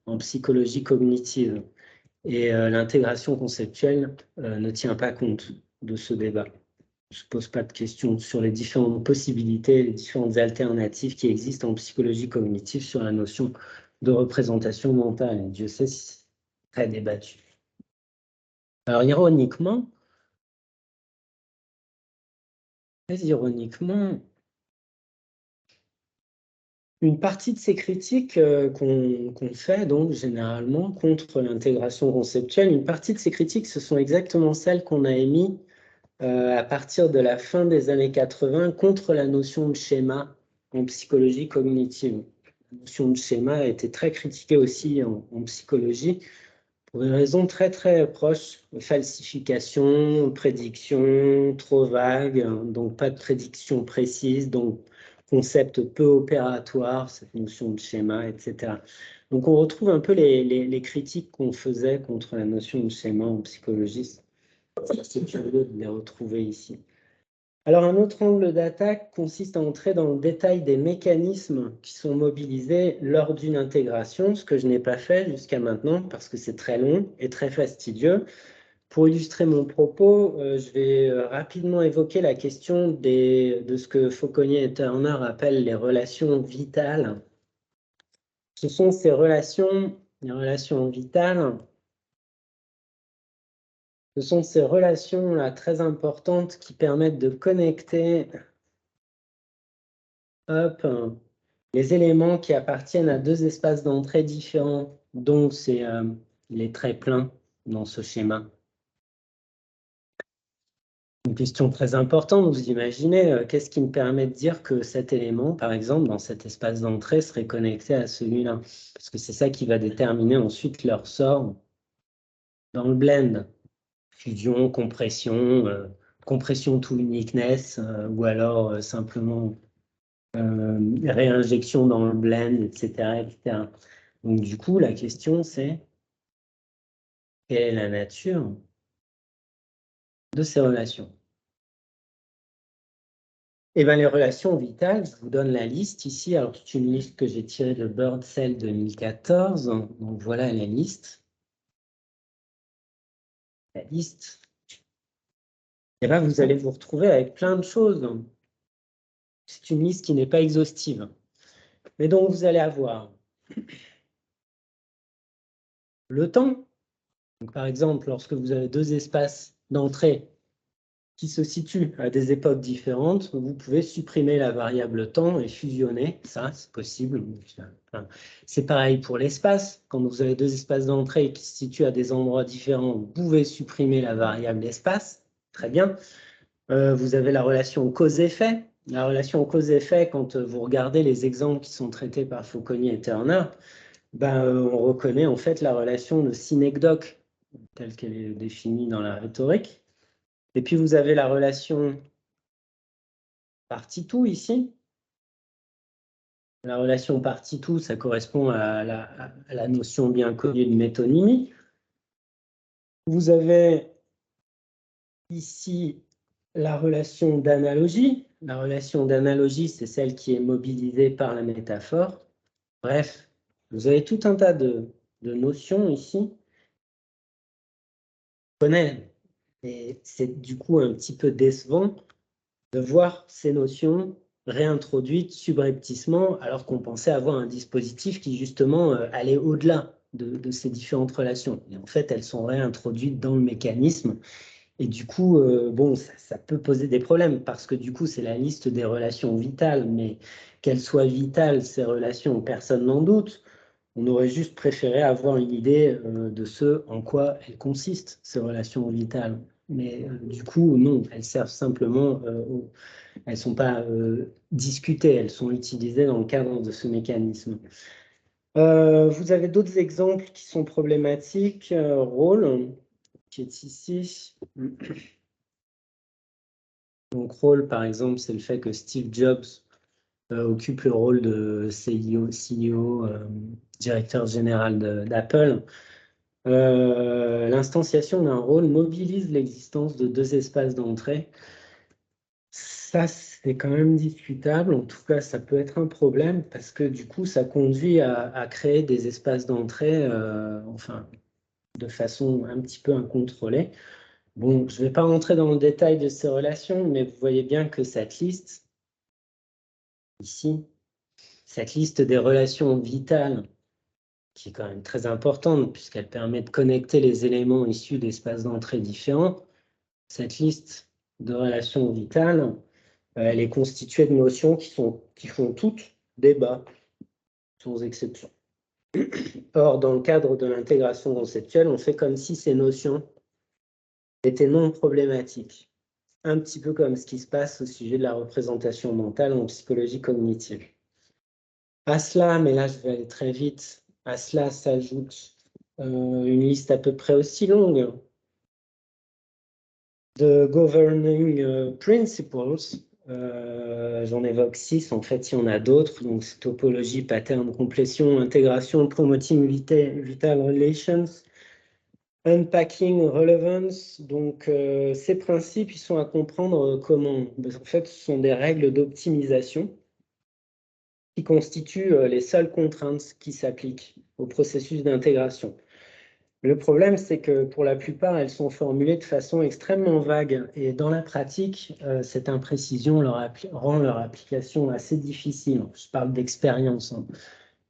en psychologie cognitive. Et l'intégration conceptuelle ne tient pas compte de ce débat. On ne se pose pas de questions sur les différentes possibilités, les différentes alternatives qui existent en psychologie cognitive sur la notion de représentation mentale. Et Dieu sait si c'est très débattu. Alors, ironiquement, une partie de ces critiques qu'on fait donc généralement contre l'intégration conceptuelle, une partie de ces critiques, ce sont exactement celles qu'on a émises à partir de la fin des années 80 contre la notion de schéma en psychologie cognitive. La notion de schéma a été très critiquée aussi en psychologie pour des raisons très très proches, falsification, prédiction, trop vague, donc pas de prédiction précise, donc concept peu opératoire, cette notion de schéma, etc. Donc on retrouve un peu les critiques qu'on faisait contre la notion de schéma en psychologie. C'est curieux de les retrouver ici. Alors, un autre angle d'attaque consiste à entrer dans le détail des mécanismes qui sont mobilisés lors d'une intégration, ce que je n'ai pas fait jusqu'à maintenant parce que c'est très long et très fastidieux. Pour illustrer mon propos, je vais rapidement évoquer la question de ce que Fauconnier et Turner appellent les relations vitales. Ce sont ces relations, les relations vitales. Ce sont ces relations-là très importantes qui permettent de connecter les éléments qui appartiennent à deux espaces d'entrée différents, dont c'est les traits pleins dans ce schéma. Une question très importante, vous imaginez, qu'est-ce qui me permet de dire que cet élément, par exemple, dans cet espace d'entrée, serait connecté à celui-là? Parce que c'est ça qui va déterminer ensuite leur sort dans le blend. Fusion, compression, compression to uniqueness, ou alors simplement réinjection dans le blend, etc., etc. Donc du coup, la question c'est, quelle est la nature de ces relations? Eh bien, les relations vitales, je vous donne la liste ici. Alors, c'est une liste que j'ai tirée de Birdsell 2014. Donc, voilà la liste. La liste. Et là, vous allez vous retrouver avec plein de choses. C'est une liste qui n'est pas exhaustive. Mais donc, vous allez avoir le temps. Donc, par exemple, lorsque vous avez deux espaces d'entrée qui se situent à des époques différentes, vous pouvez supprimer la variable temps et fusionner. Ça, c'est possible. Enfin, c'est pareil pour l'espace. Quand vous avez deux espaces d'entrée qui se situent à des endroits différents, vous pouvez supprimer la variable espace. Très bien. Vous avez la relation cause-effet. La relation cause-effet, quand vous regardez les exemples qui sont traités par Fauconnier et Turner, ben, on reconnaît en fait la relation de synecdoque, telle qu'elle est définie dans la rhétorique. Et puis vous avez la relation partie-tout ici. La relation partie-tout, ça correspond à la notion bien connue de métonymie. Vous avez ici la relation d'analogie. La relation d'analogie, c'est celle qui est mobilisée par la métaphore. Bref, vous avez tout un tas de notions ici. Et c'est du coup un petit peu décevant de voir ces notions réintroduites subrepticement, alors qu'on pensait avoir un dispositif qui justement allait au-delà de ces différentes relations. Et en fait, elles sont réintroduites dans le mécanisme. Et du coup, bon, ça peut poser des problèmes, parce que du coup, c'est la liste des relations vitales, mais qu'elles soient vitales, ces relations, personne n'en doute. On aurait juste préféré avoir une idée de ce en quoi elles consistent, ces relations vitales. Mais du coup, non, elles servent simplement, elles ne sont pas discutées, elles sont utilisées dans le cadre de ce mécanisme. Vous avez d'autres exemples qui sont problématiques. Rôle, qui est ici. Donc, rôle, par exemple, c'est le fait que Steve Jobs occupe le rôle de CEO, directeur général d'Apple. L'instanciation d'un rôle mobilise l'existence de deux espaces d'entrée. Ça, c'est quand même discutable. En tout cas, ça peut être un problème parce que du coup, ça conduit à créer des espaces d'entrée, enfin, de façon un petit peu incontrôlée. Bon, je ne vais pas rentrer dans le détail de ces relations, mais vous voyez bien que cette liste, ici, cette liste des relations vitales, qui est quand même très importante puisqu'elle permet de connecter les éléments issus d'espaces d'entrée différents, cette liste de relations vitales, elle est constituée de notions qui font toutes débat, sans exception. Or, dans le cadre de l'intégration conceptuelle, on fait comme si ces notions étaient non problématiques. Un petit peu comme ce qui se passe au sujet de la représentation mentale en psychologie cognitive. À cela, mais là je vais aller très vite, à cela s'ajoute une liste à peu près aussi longue de governing principles. J'en évoque 6, en fait, il y en a d'autres. Donc, c'est topologie, pattern, complétion, intégration, promoting vital relations, unpacking, relevance. Donc, ces principes, ils sont à comprendre comment. En fait, ce sont des règles d'optimisation qui constituent les seules contraintes qui s'appliquent au processus d'intégration. Le problème, c'est que pour la plupart, elles sont formulées de façon extrêmement vague et dans la pratique, cette imprécision rend leur application assez difficile. Je parle d'expérience, hein.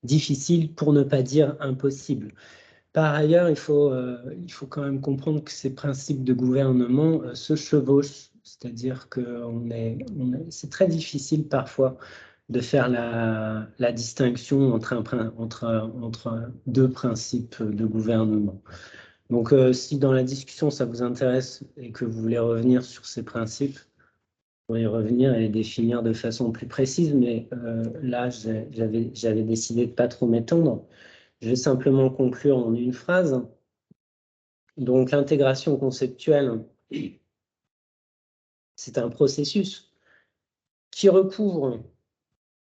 Difficile pour ne pas dire impossible. Par ailleurs, il faut quand même comprendre que ces principes de gouvernement se chevauchent, c'est-à-dire que c'est très difficile parfois de faire la distinction entre deux principes de gouvernement. Donc, si dans la discussion, ça vous intéresse et que vous voulez revenir sur ces principes, pour y revenir et les définir de façon plus précise, mais là, j'avais décidé de ne pas trop m'étendre. Je vais simplement conclure en une phrase. Donc, l'intégration conceptuelle, c'est un processus qui recouvre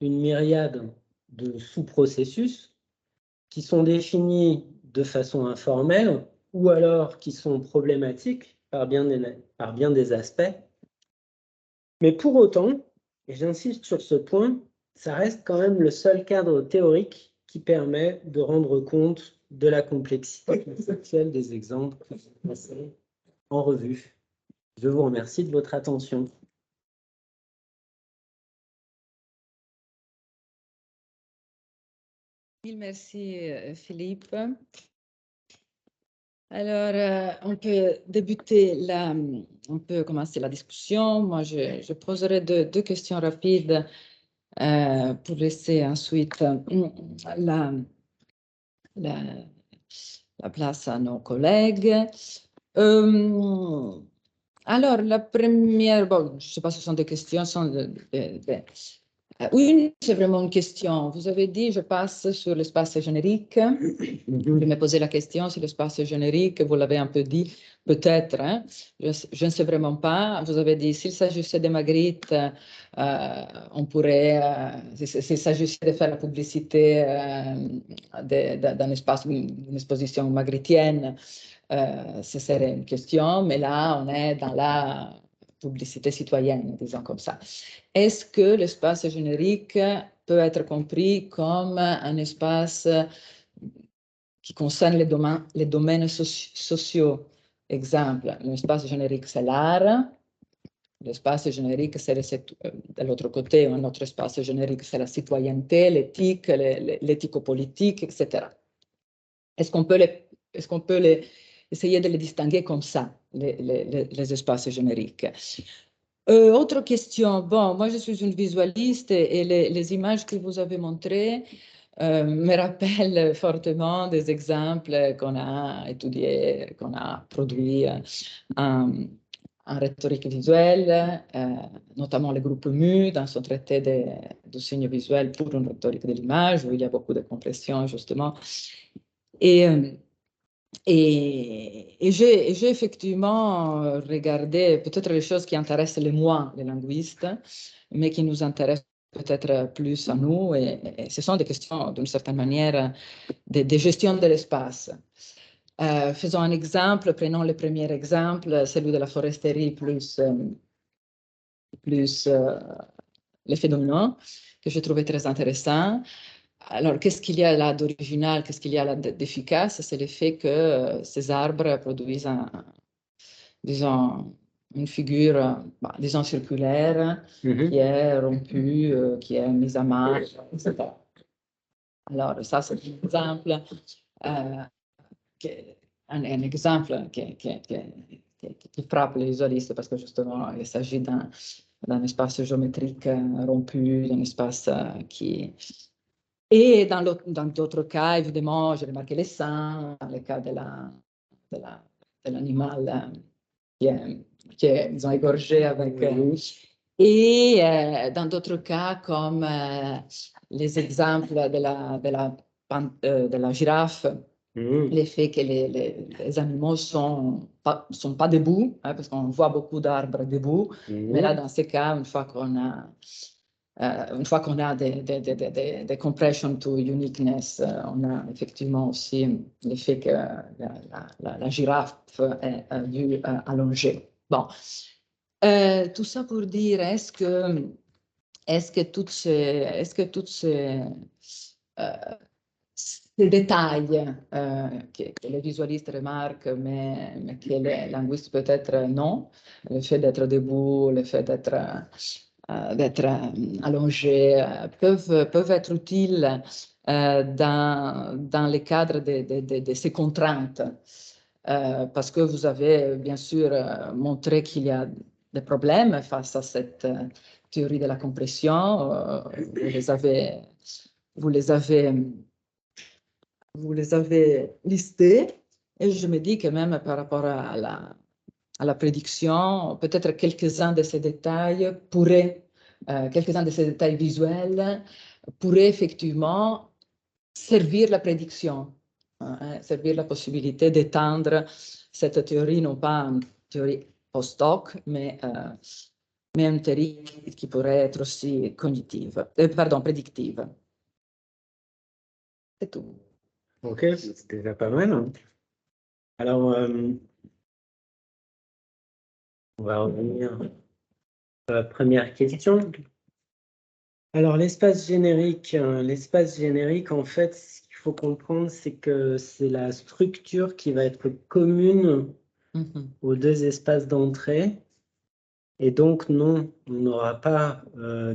une myriade de sous-processus qui sont définis de façon informelle ou alors qui sont problématiques par bien des aspects. Mais pour autant, et j'insiste sur ce point, ça reste quand même le seul cadre théorique qui permet de rendre compte de la complexité conceptuelle des exemples que j'ai passés en revue. Je vous remercie de votre attention. Merci Philippe. Alors, on peut on peut commencer la discussion. Moi, je poserai deux questions rapides pour laisser ensuite la place à nos collègues. Alors, la première, bon, je ne sais pas si ce sont des questions, une, c'est vraiment une question. Vous avez dit, je passe sur l'espace générique. Je me posais la question si l'espace générique, vous l'avez un peu dit, peut-être, hein? Je ne sais vraiment pas. Vous avez dit, s'il s'agissait de Magritte, on pourrait, s'il s'agissait de faire la publicité d'un espace, d'une exposition magritienne, ce serait une question, mais là, on est dans la publicité citoyenne, disons comme ça. Est-ce que l'espace générique peut être compris comme un espace qui concerne les domaines sociaux? Exemple, l'espace générique, c'est l'art. L'espace générique, c'est de l'autre côté, un autre espace générique, c'est la citoyenneté, l'éthique, l'éthico-politique, etc. Est-ce qu'on peut essayer de les distinguer comme ça, les espaces génériques? Autre question. Bon, moi, je suis une visualiste et les images que vous avez montrées me rappellent fortement des exemples qu'on a étudiés, qu'on a produits en rhétorique visuelle, notamment le groupe MU dans son traité de signes visuels pour une rhétorique de l'image, où il y a beaucoup de compression, justement. Et j'ai effectivement regardé peut-être les choses qui intéressent le moins les linguistes, mais qui nous intéressent peut-être plus à nous. Et ce sont des questions, d'une certaine manière, de gestion de l'espace. Faisons un exemple, prenons le premier exemple, celui de la foresterie plus l'effet dominant, que je trouvais très intéressant. Alors, qu'est-ce qu'il y a là d'original, qu'est-ce qu'il y a là d'efficace? C'est le fait que ces arbres produisent, disons, une figure, disons, circulaire, qui est rompue, qui est mise à mal, etc. Alors, ça, c'est un exemple, un exemple qui frappe les visualistes parce que, justement, il s'agit d'un espace géométrique rompu, d'un espace qui... Et dans d'autres cas, évidemment, j'ai remarqué les seins, dans le cas de l'animal qui est, disons, égorgé avec... et dans d'autres cas, comme les exemples de la girafe, l'effet que les animaux ne sont pas debout, hein, parce qu'on voit beaucoup d'arbres debout, mais là, dans ces cas, une fois qu'on a des compression to uniqueness, on a effectivement aussi l'effet que la girafe est vue allongée. Bon, tout ça pour dire, est-ce que toutes ces détails que les visualistes remarquent, mais que les linguistes peut-être non, le fait d'être debout, le fait d'être allongé, peuvent être utiles dans le cadre de ces contraintes, parce que vous avez bien sûr montré qu'il y a des problèmes face à cette théorie de la compression. Vous les avez listés. Et je me dis que même par rapport à la prédiction, peut-être quelques-uns de ces détails quelques-uns de ces détails visuels pourraient effectivement servir la prédiction, servir la possibilité d'étendre cette théorie, non pas une théorie post-hoc, mais une théorie qui pourrait être aussi cognitive, prédictive. C'est tout. Ok, c'est déjà pas mal, hein. Alors, on va revenir à la première question. Alors, l'espace générique, en fait, ce qu'il faut comprendre, c'est que c'est la structure qui va être commune aux deux espaces d'entrée. Et donc, non, on n'aura pas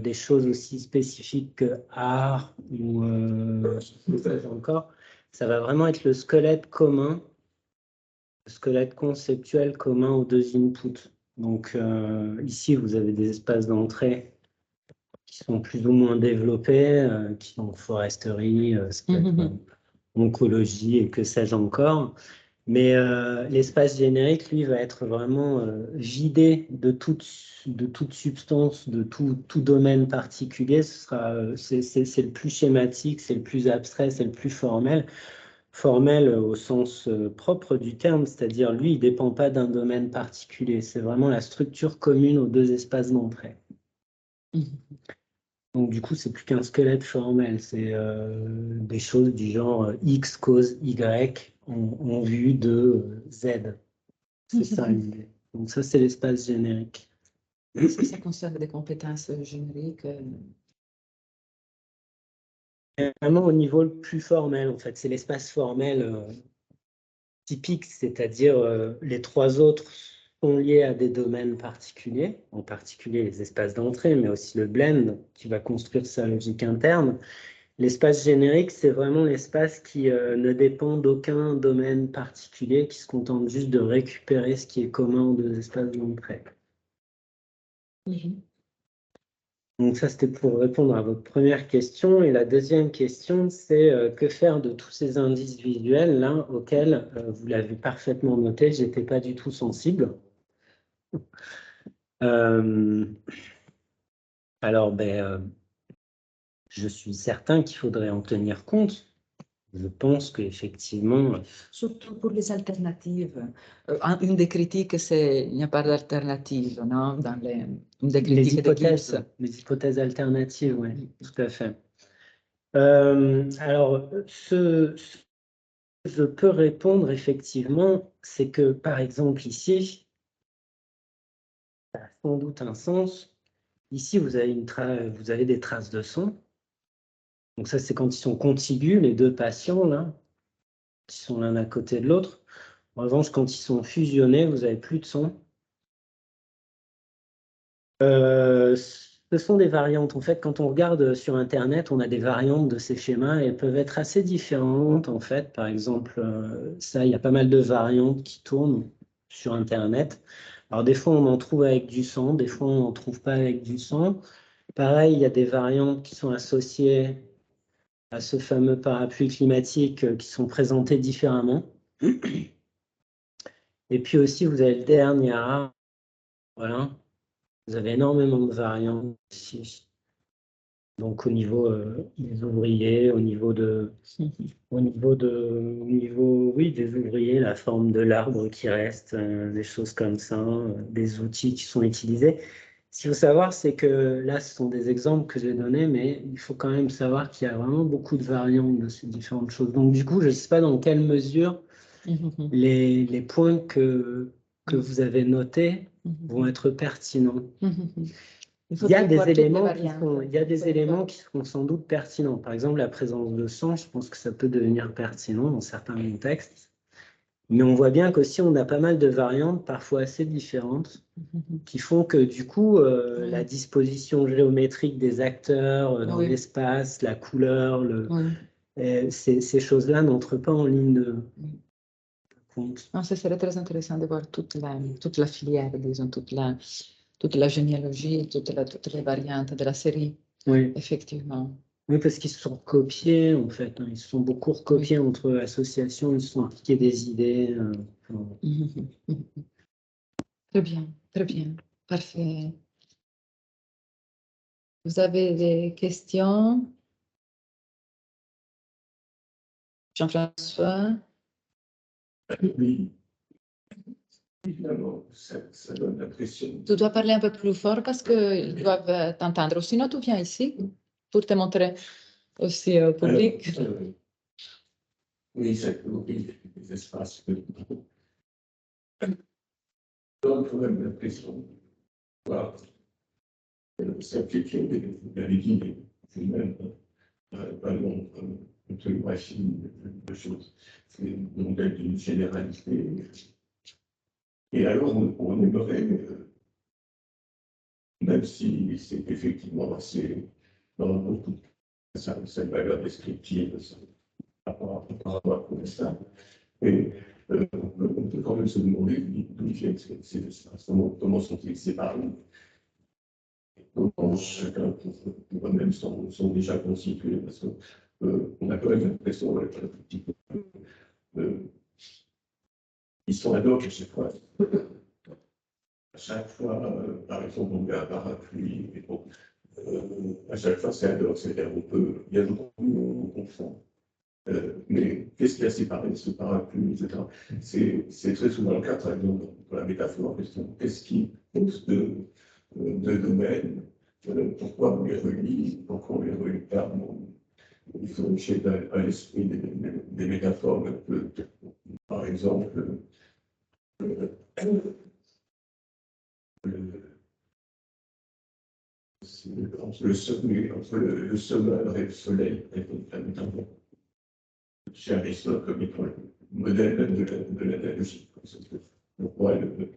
des choses aussi spécifiques que art ou encore. Ça va vraiment être le squelette commun, le squelette conceptuel commun aux deux inputs. Donc, ici, vous avez des espaces d'entrée qui sont plus ou moins développés, qui sont foresterie, oncologie et que sais-je encore. Mais l'espace générique, lui, va être vraiment vidé de toute substance, de tout domaine particulier. C'est le plus schématique, c'est le plus abstrait, c'est le plus formel. Formel au sens propre du terme, c'est-à-dire lui, il ne dépend pas d'un domaine particulier. C'est vraiment la structure commune aux deux espaces d'entrée. Donc du coup, c'est plus qu'un squelette formel, c'est des choses du genre X cause Y en vue de Z. C'est ça l'idée. Donc ça, c'est l'espace générique. Est-ce que ça concerne des compétences génériques? Vraiment au niveau le plus formel, en fait, c'est l'espace formel typique, c'est-à-dire les trois autres sont liés à des domaines particuliers, en particulier les espaces d'entrée, mais aussi le blend qui va construire sa logique interne. L'espace générique, c'est vraiment l'espace qui ne dépend d'aucun domaine particulier, qui se contente juste de récupérer ce qui est commun aux deux espaces d'entrée. Donc ça, c'était pour répondre à votre première question. Et la deuxième question, c'est que faire de tous ces indices visuels là, auxquels, vous l'avez parfaitement noté, je n'étais pas du tout sensible. Alors, je suis certain qu'il faudrait en tenir compte. Je pense qu'effectivement... Surtout pour les alternatives. Une des critiques, c'est qu'il n'y a pas d'alternative, non? Dans une des critiques de Gibbs. Les hypothèses alternatives, oui, tout à fait. Alors, ce que je peux répondre effectivement, c'est que, par exemple, ici, ça a sans doute un sens. Ici, vous avez des traces de sang. Donc ça, c'est quand ils sont contigus, les deux patients, là, qui sont l'un à côté de l'autre. En revanche, quand ils sont fusionnés, vous n'avez plus de sang. Ce sont des variantes. En fait, quand on regarde sur Internet, on a des variantes de ces schémas et elles peuvent être assez différentes. En fait, par exemple, ça, il y a pas mal de variantes qui tournent sur Internet. Alors, des fois, on en trouve avec du sang, des fois, on n'en trouve pas avec du sang. Pareil, il y a des variantes qui sont associées à ce fameux parapluie climatique qui sont présentées différemment. Et puis aussi, vous avez le dernier. Voilà. Vous avez énormément de variantes ici. Donc au niveau des ouvriers, au niveau, oui, des ouvriers, la forme de l'arbre qui reste, des choses comme ça, des outils qui sont utilisés. Ce qu'il faut savoir, c'est que là, ce sont des exemples que j'ai donnés, mais il faut quand même savoir qu'il y a vraiment beaucoup de variantes de ces différentes choses. Donc du coup, je ne sais pas dans quelle mesure les points que vous avez notés vont être pertinents. Il y a des éléments qui seront sans doute pertinents. Par exemple, la présence de sang, je pense que ça peut devenir pertinent dans certains contextes. Mais on voit bien qu'aussi, on a pas mal de variantes, parfois assez différentes, qui font que du coup, la disposition géométrique des acteurs dans l'espace, la couleur, ces choses-là n'entrent pas en ligne de compte. Non, ce serait très intéressant de voir toute la filière, disons, toute la généalogie, toutes les variantes de la série. Oui. Effectivement. Oui, parce qu'ils se sont copiés, en fait. Hein. Ils se sont beaucoup recopiés entre associations, ils se sont piqués des idées. Très bien, parfait. Vous avez des questions? Jean-François? Oui, évidemment, ça donne l'impression. Tu dois parler un peu plus fort parce qu'ils doivent t'entendre. Sinon, tu viens ici pour te montrer aussi au public. Oui, c'est des espaces que donne quand même l'impression de voir s'appliquer des idées même de machine, de choses. C'est donc une généralité. Et alors, on aimerait, même si c'est effectivement assez, dans beaucoup de cas, cette valeur descriptive, par rapport à ça, et on peut quand même se demander d'où viennent ces espaces, comment sont-ils séparés, comment chacun pour eux-mêmes sont déjà constitués, parce qu'on a quand même l'impression d'être un petit peu. Ils sont ad hoc à chaque fois. À chaque fois, par exemple, on met un parapluie, et bon, à chaque fois c'est ad hoc, c'est-à-dire il y a beaucoup on confond. Mais qu'est-ce qui a séparé ce parapluie, etc. C'est très souvent le cas, par exemple, dans la métaphore en question. Qu'est-ce qui pose de domaines, pourquoi on les relie, pourquoi on les relie pas. Il faut chercher à l'esprit des métaphores, par exemple, entre le sommeur et le soleil, chez Aristote, comme étant le modèle de l'analogie. Pourquoi le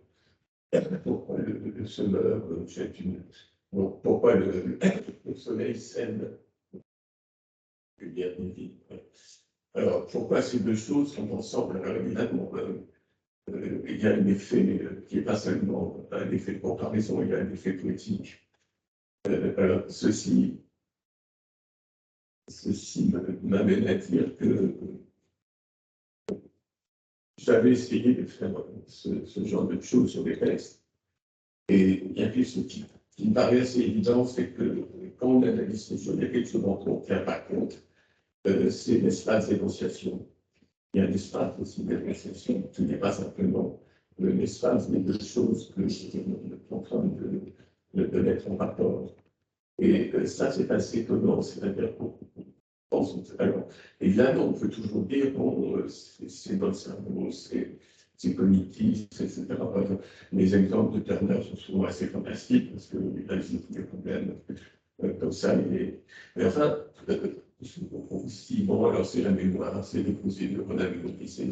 sommeur jette une. Pourquoi le soleil sème une guerre de vie. Alors, pourquoi ces deux choses sont ensemble? Alors, évidemment, il y a un effet qui n'est pas seulement un effet de comparaison, il y a un effet poétique. Alors, ceci m'amène à dire que j'avais essayé de faire ce genre de choses sur les textes. Et il y a quelque chose qui me paraît assez évident, c'est que quand on analyse ces choses, il y a quelque chose dont on ne tient pas compte, c'est l'espace d'énonciation. Il y a un espace aussi d'énonciation qui n'est pas simplement l'espace des deux choses que je suis en train de mettre en rapport. Et ça, c'est assez étonnant, c'est-à-dire qu'on pense. Alors, évidemment, on peut toujours dire, bon, c'est notre cerveau, c'est cognitif, etc. Par exemple, les exemples de Turner sont souvent assez fantastiques parce qu'il résout tous les problèmes comme ça. Mais enfin, si, bon, alors c'est la mémoire, c'est les procédures qu'on a mémorisées.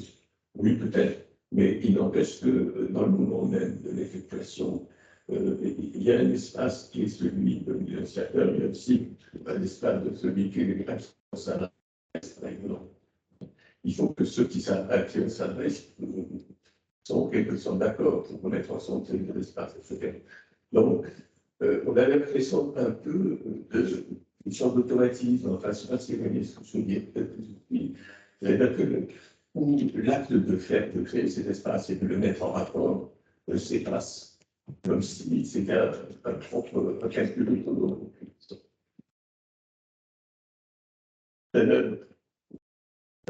Oui, peut-être, mais il n'empêche que dans le moment même de l'effectuation, il y a un espace qui est celui de l'initiateur, il y a aussi un espace de celui qui est responsable. Il faut que ceux qui s'adressent sont en quelque sorte d'accord pour mettre ensemble de l'espace, etc. Donc, on a l'impression un peu d'une sorte d'automatisme, enfin, je ne sais pas si vous voyez ce que je veux dire, c'est-à-dire que l'acte de créer cet espace et de le mettre en rapport s'efface, comme si c'était un propre calcul autonome.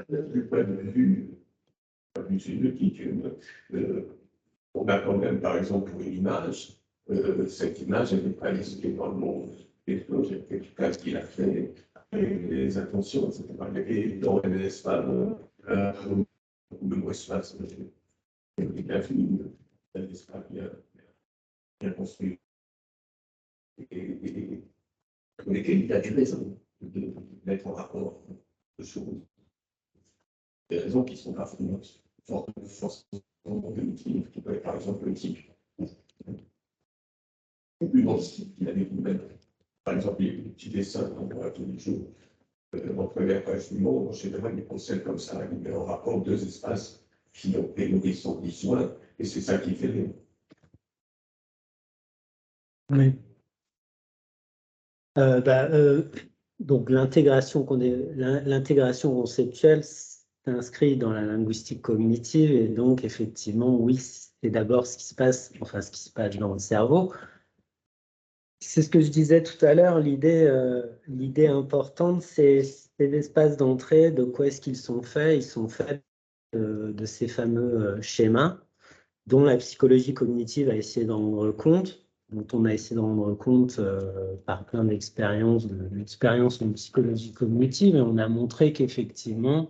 Du point de vue génétique, on a quand même, par exemple, pour une image, cette image, elle n'est pas laissée dans le monde. Et donc, il y a quelqu'un qui l'a fait, avec les intentions, etc. Et dans l'espace, le mot espace, il a vu un espace bien construit. Et pour lesquels il a des raisons de mettre en rapport de choses. Des raisons qui sont pas forcément cognitives, qui peuvent être par exemple le type. Une autre qu'il avait lui-même. Par exemple, les petits dessins qu'on voit tous les jours entre les pages du monde, en général, il procède comme ça, il met en rapport deux espaces qui ont éloigné son besoin, et c'est ça qui fait les. Oui. Donc l'intégration conceptuelle s'inscrit dans la linguistique cognitive et donc effectivement, oui, c'est d'abord ce qui se passe, enfin ce qui se passe dans le cerveau. C'est ce que je disais tout à l'heure, l'idée importante, c'est ces espaces d'entrée, de quoi est-ce qu'ils sont faits? Ils sont faits de ces fameux schémas dont la psychologie cognitive a essayé d'en rendre compte, dont on a essayé d'en rendre compte par plein d'expériences, l'expérience en psychologie cognitive, et on a montré qu'effectivement,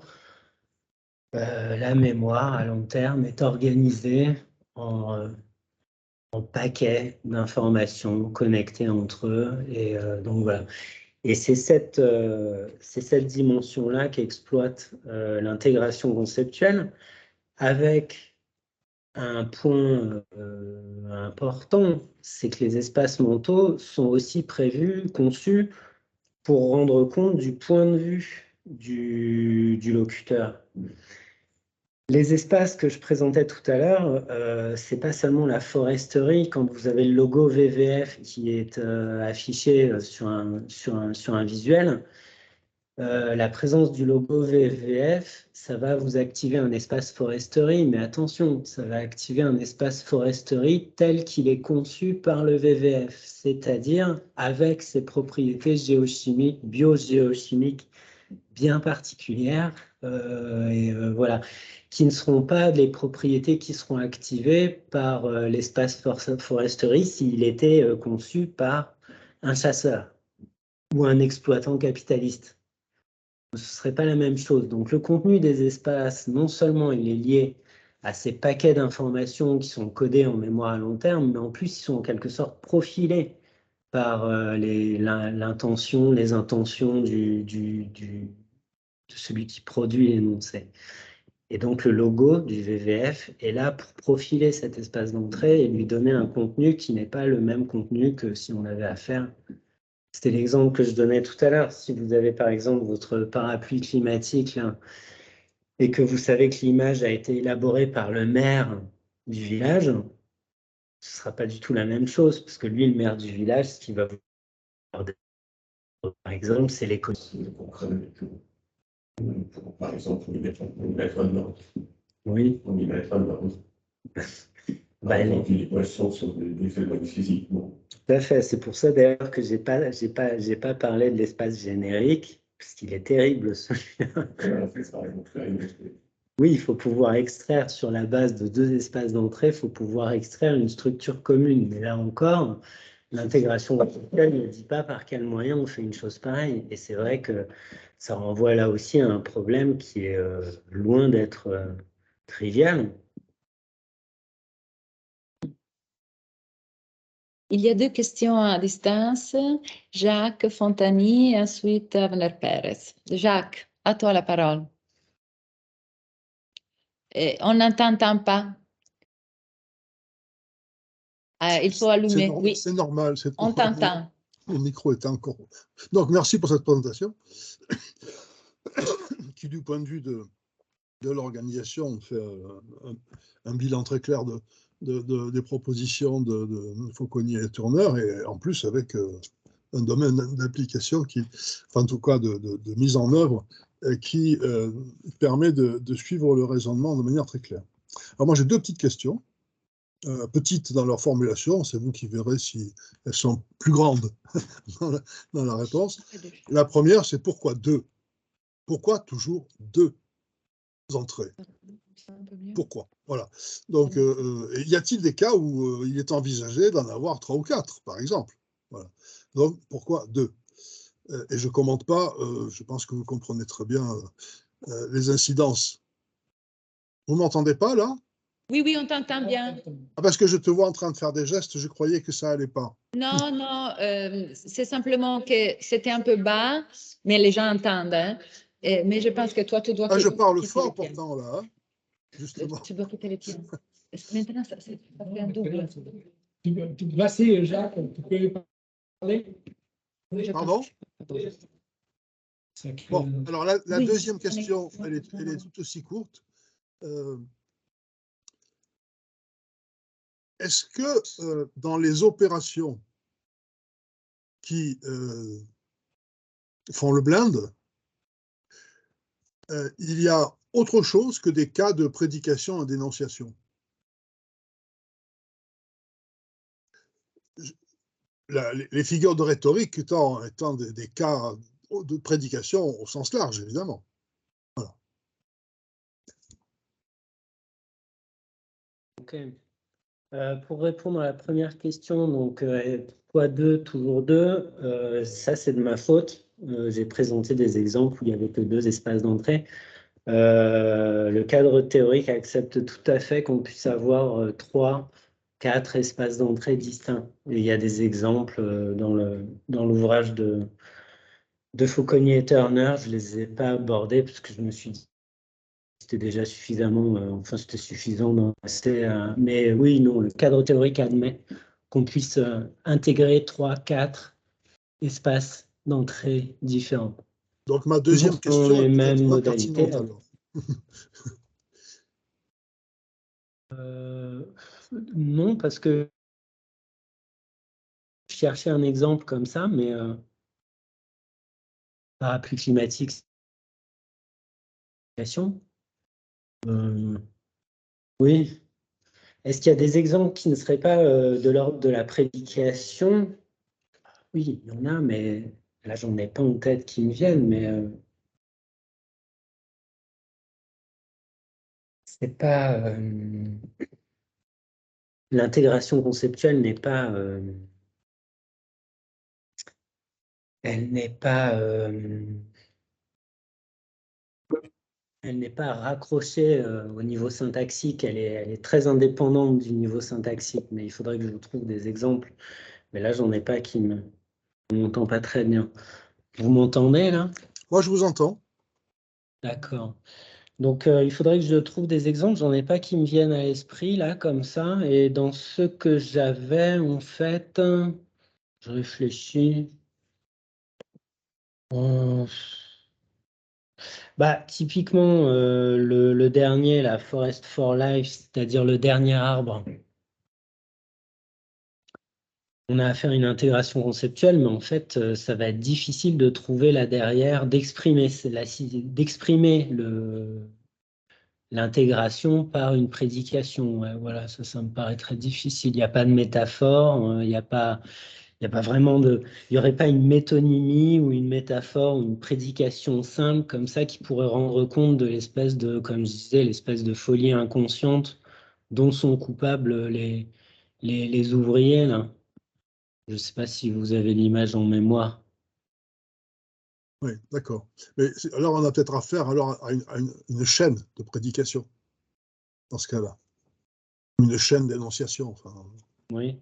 la mémoire à long terme est organisée en paquets d'informations connectées entre eux. Et donc voilà. Et c'est cette dimension-là qu'exploite l'intégration conceptuelle avec un point important, c'est que les espaces mentaux sont aussi prévus, conçus pour rendre compte du point de vue du locuteur. Les espaces que je présentais tout à l'heure, c'est pas seulement la foresterie. Quand vous avez le logo VVF qui est affiché sur un visuel, la présence du logo VVF, ça va vous activer un espace foresterie, mais attention, ça va activer un espace foresterie tel qu'il est conçu par le VVF, c'est-à-dire avec ses propriétés géochimiques, biogéochimiques bien particulières, voilà, qui ne seront pas les propriétés qui seront activées par l'espace foresterie s'il était conçu par un chasseur ou un exploitant capitaliste. Ce ne serait pas la même chose. Donc le contenu des espaces, non seulement il est lié à ces paquets d'informations qui sont codés en mémoire à long terme, mais en plus ils sont en quelque sorte profilés par l'intention, les intentions de celui qui produit l'énoncé. Et donc le logo du VVF est là pour profiler cet espace d'entrée et lui donner un contenu qui n'est pas le même contenu que si on avait affaire. C'était l'exemple que je donnais tout à l'heure. Si vous avez par exemple votre parapluie climatique là, et que vous savez que l'image a été élaborée par le maire du village, ce ne sera pas du tout la même chose, parce que lui, le maire du village, ce qu'il va vous dire, par exemple, c'est l'économie. Par exemple, on y mettre un ordre. Oui. On y mettre un ordre. Par exemple, les poissons sont des phénomènes physiques. Bon. Tout à fait. C'est pour ça d'ailleurs que j'ai pas parlé de l'espace générique, parce qu'il est terrible celui-là. Oui, il faut pouvoir extraire sur la base de deux espaces d'entrée, il faut pouvoir extraire une structure commune. Mais là encore, l'intégration conceptuelle ne dit pas par quel moyen on fait une chose pareille. Et c'est vrai que ça renvoie là aussi à un problème qui est loin d'être trivial. Il y a deux questions à distance. Jacques Fontani et ensuite Avner Pérez. Jacques, à toi la parole. Et on n'entend pas. Il faut allumer. Oui, c'est normal. on t'entend. Mon micro était encore. Donc, merci pour cette présentation qui, du point de vue de l'organisation, fait un bilan très clair des propositions de Fauconnier et Turner, et en plus avec un domaine d'application qui, enfin, en tout cas de mise en œuvre, qui permet de suivre le raisonnement de manière très claire. Alors moi j'ai deux petites questions. Petites dans leur formulation, c'est vous qui verrez si elles sont plus grandes dans la réponse. La première, c'est pourquoi deux? Pourquoi toujours deux entrées? Pourquoi? Voilà. Donc, y a-t-il des cas où il est envisagé d'en avoir 3 ou 4, par exemple? Voilà. Donc, pourquoi deux? Et je ne commente pas, je pense que vous comprenez très bien les incidences. Vous ne m'entendez pas, là? Oui, oui, on t'entend bien. Ah, parce que je te vois en train de faire des gestes, je croyais que ça n'allait pas. Non, non, c'est simplement que c'était un peu bas, mais les gens entendent. Hein. Mais je pense que toi, tu dois... Ah, je parle fort pourtant, là, hein, justement. Tu dois quitter les tiens. Maintenant, ça fait un double. Vas-y, Jacques, tu peux parler? Pardon? Bon, alors la Oui, deuxième question, elle est tout aussi courte. Est-ce que dans les opérations qui font le blend, il y a autre chose que des cas de prédication et d'énonciation. Les figures de rhétorique étant des cas de prédication au sens large, évidemment. Voilà. Ok. Pour répondre à la première question, donc pourquoi 2, toujours 2, ça c'est de ma faute. J'ai présenté des exemples où il n'y avait que 2 espaces d'entrée. Le cadre théorique accepte tout à fait qu'on puisse avoir 3, 4 espaces d'entrée distincts. Et il y a des exemples dans l'ouvrage de Fauconnier et Turner. Je ne les ai pas abordés parce que je me suis dit c'était déjà suffisamment, enfin c'était suffisant d'en rester. Mais oui, non, le cadre théorique admet qu'on puisse intégrer 3, 4 espaces d'entrée différents. Donc ma deuxième Toujours question les est mêmes peut-être moins modalités. pertinente alors. Non, parce que je cherchais un exemple comme ça, mais parapluie climatique, oui. Est-ce qu'il y a des exemples qui ne seraient pas de l'ordre de la prédication? Oui, il y en a, mais là, j'en ai pas en tête qui me viennent, mais c'est pas l'intégration conceptuelle n'est pas elle n'est pas raccrochée au niveau syntaxique, elle est très indépendante du niveau syntaxique, mais il faudrait que je vous trouve des exemples. Mais là, j'en ai pas qui me m'entend pas très bien. Vous m'entendez là? Moi, je vous entends. D'accord. Donc, il faudrait que je trouve des exemples. J'en ai pas qui me viennent à l'esprit là, comme ça. Et dans ce que j'avais, en fait, je réfléchis. Bah, typiquement, le dernier, la Forest for Life, c'est-à-dire le dernier arbre, on a à faire une intégration conceptuelle, mais en fait, ça va être difficile de trouver là derrière, d'exprimer l'intégration par une prédication. Ouais, voilà, ça me paraît très difficile. Il n'y a pas de métaphore, il n'y a pas vraiment il n'y aurait pas une métonymie ou une métaphore ou une prédication simple comme ça qui pourrait rendre compte de l'espèce de, comme je disais, l'espèce de folie inconsciente dont sont coupables les ouvriers, là. Je ne sais pas si vous avez l'image en mémoire. Oui, d'accord. Mais alors, on a peut-être affaire alors à une chaîne de prédication, dans ce cas-là. Une chaîne d'énonciation. Enfin. Oui.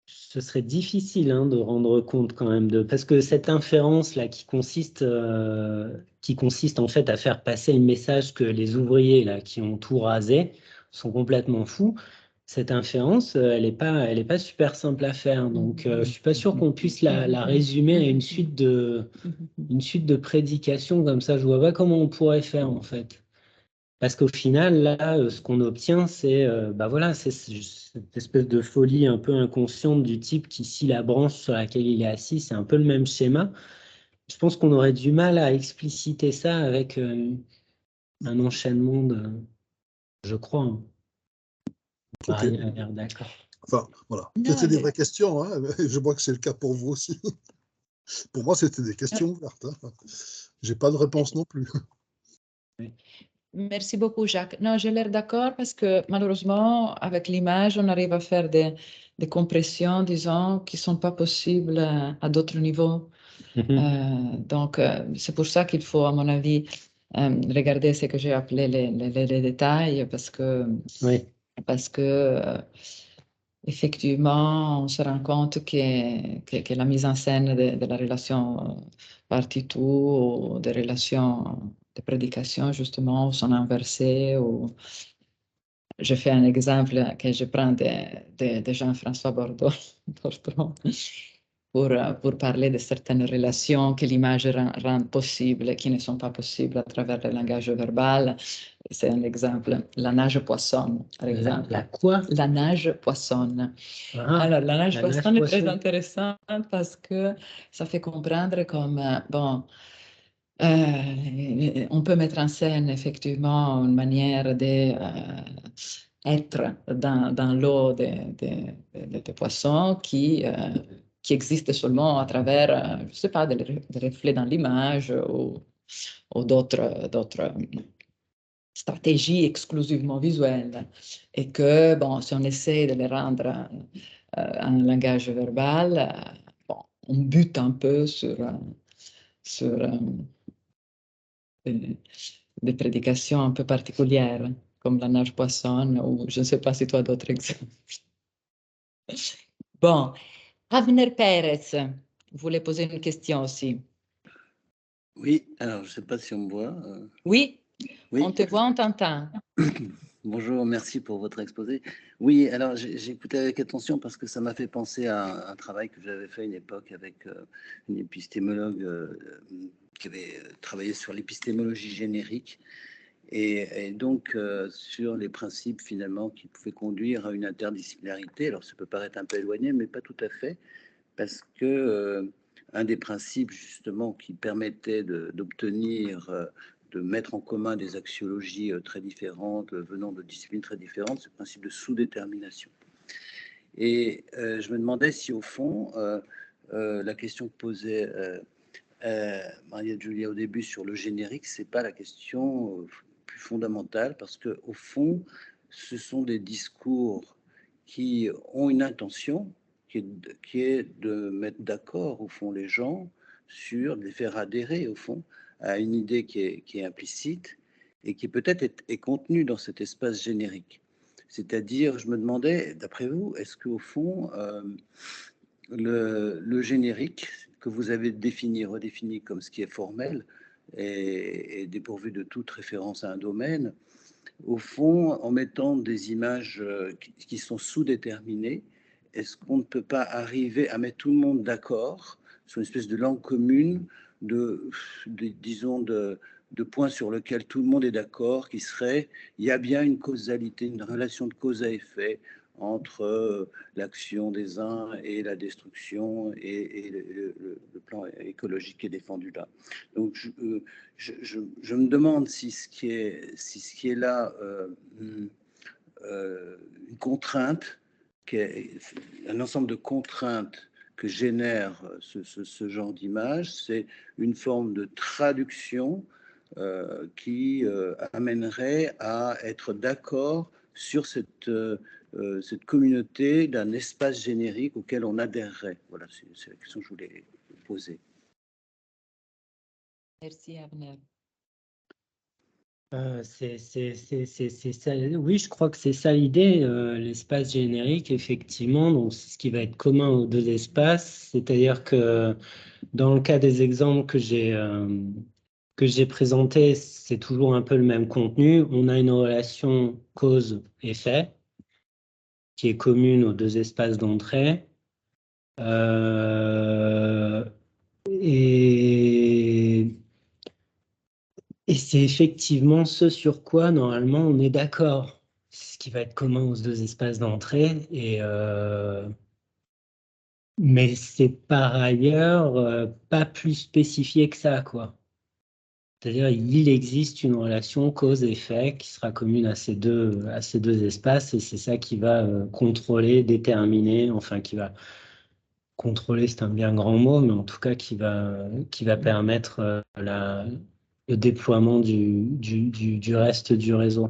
Ce serait difficile de rendre compte quand même parce que cette inférence là qui consiste en fait à faire passer le message que les ouvriers là qui ont tout rasé sont complètement fous. Cette inférence, elle est pas super simple à faire. Donc, je suis pas sûr qu'on puisse la résumer à une suite de prédications comme ça. Je vois pas comment on pourrait faire en fait. Parce qu'au final, là, ce qu'on obtient, c'est voilà, c'est cette espèce de folie un peu inconsciente du type qui scie la branche sur laquelle il est assis. C'est un peu le même schéma. Je pense qu'on aurait du mal à expliciter ça avec un enchaînement je crois. Ok. Marie a l'air d'accord. Enfin, voilà. C'était des vraies questions. Hein. Je vois que c'est le cas pour vous aussi. Pour moi, c'était des questions ouvertes. Hein. Je n'ai pas de réponse non plus. Merci beaucoup, Jacques. Non, j'ai l'air d'accord parce que malheureusement, avec l'image, on arrive à faire des compressions, disons, qui ne sont pas possibles à d'autres niveaux. Donc, c'est pour ça qu'il faut, à mon avis, regarder ce que j'ai appelé les détails parce que, Oui. Effectivement, on se rend compte que la mise en scène de la relation partitou ou des relations de prédication, justement, sont inversées. Ou... Je fais un exemple que je prends de Jean-François Bordeaux pour parler de certaines relations que l'image rend possibles, qui ne sont pas possibles à travers le langage verbal. C'est un exemple. La nage poissonne, par exemple. La quoi? La nage poissonne. Ah, Alors, la nage la poissonne nage est très poisson. intéressante parce que ça fait comprendre comme, bon, on peut mettre en scène effectivement une manière d'être dans l'eau des poissons qui existe seulement à travers, je ne sais pas, des reflets dans l'image ou d'autres stratégies exclusivement visuelles. Et que, bon, si on essaie de les rendre en langage verbal, bon, on bute un peu sur des prédications un peu particulières, comme la nage poissonne, ou je ne sais pas si tu as d'autres exemples. Bon, Avner Pérez voulait poser une question aussi. Oui, alors je ne sais pas si on me voit. Oui, Oui. on te voit, on t'entend. Bonjour, merci pour votre exposé. Oui, alors j'ai écouté avec attention parce que ça m'a fait penser à un travail que j'avais fait à une époque avec une épistémologue qui avait travaillé sur l'épistémologie générique et donc sur les principes finalement qui pouvaient conduire à une interdisciplinarité. Alors ça peut paraître un peu éloigné, mais pas tout à fait, parce que un des principes justement qui permettait d'obtenir de mettre en commun des axiologies très différentes, venant de disciplines très différentes, c'est le principe de sous-détermination. Et je me demandais si, au fond, la question que posait Maria Giulia au début sur le générique, c'est pas la question plus fondamentale, parce que au fond, ce sont des discours qui ont une intention, qui est de mettre d'accord, au fond, les gens sur, de les faire adhérer, au fond, à une idée qui est implicite et qui peut-être est contenue dans cet espace générique. C'est-à-dire, je me demandais, d'après vous, est-ce qu'au fond, le générique que vous avez redéfini comme ce qui est formel et dépourvu de toute référence à un domaine, au fond, en mettant des images qui sont sous-déterminées, est-ce qu'on ne peut pas arriver à mettre tout le monde d'accord sur une espèce de langue commune, disons, de points sur lesquels tout le monde est d'accord, qui serait, il y a bien une causalité, une relation de cause à effet entre l'action des uns et la destruction et le plan écologique qui est défendu là. Donc, je me demande si ce qui est là une contrainte, qui est un ensemble de contraintes que génère ce genre d'image, c'est une forme de traduction qui amènerait à être d'accord sur cette communauté d'un espace générique auquel on adhérerait. Voilà, c'est la question que je voulais poser. Merci, Avner. C'est ça. Oui, je crois que c'est ça l'idée, l'espace générique, effectivement. Donc, c'est ce qui va être commun aux deux espaces. C'est-à-dire que dans le cas des exemples que j'ai présentés, c'est toujours un peu le même contenu. On a une relation cause-effet qui est commune aux deux espaces d'entrée. Et c'est effectivement ce sur quoi, normalement, on est d'accord. Ce qui va être commun aux deux espaces d'entrée. Mais c'est par ailleurs pas plus spécifié que ça, quoi. C'est-à-dire, il existe une relation cause-effet qui sera commune à ces deux espaces, et c'est ça qui va contrôler, déterminer, enfin, qui va contrôler, c'est un bien grand mot, mais en tout cas, qui va permettre le déploiement du reste du réseau.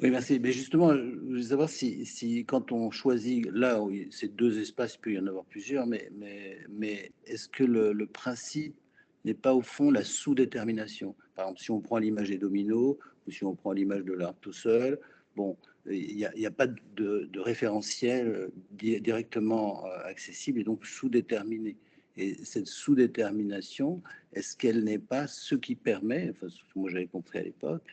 Oui, merci. Mais justement, je voulais savoir si quand on choisit, là, où ces deux espaces, il peut y en avoir plusieurs, mais est-ce que le principe n'est pas au fond la sous-détermination? Par exemple, si on prend l'image des dominos, ou si on prend l'image de l'arbre tout seul, bon, il n'y a pas de référentiel directement accessible et donc sous-déterminé. Et cette sous-détermination, est-ce qu'elle n'est pas ce qui permet, enfin, ce que moi j'avais compris à l'époque,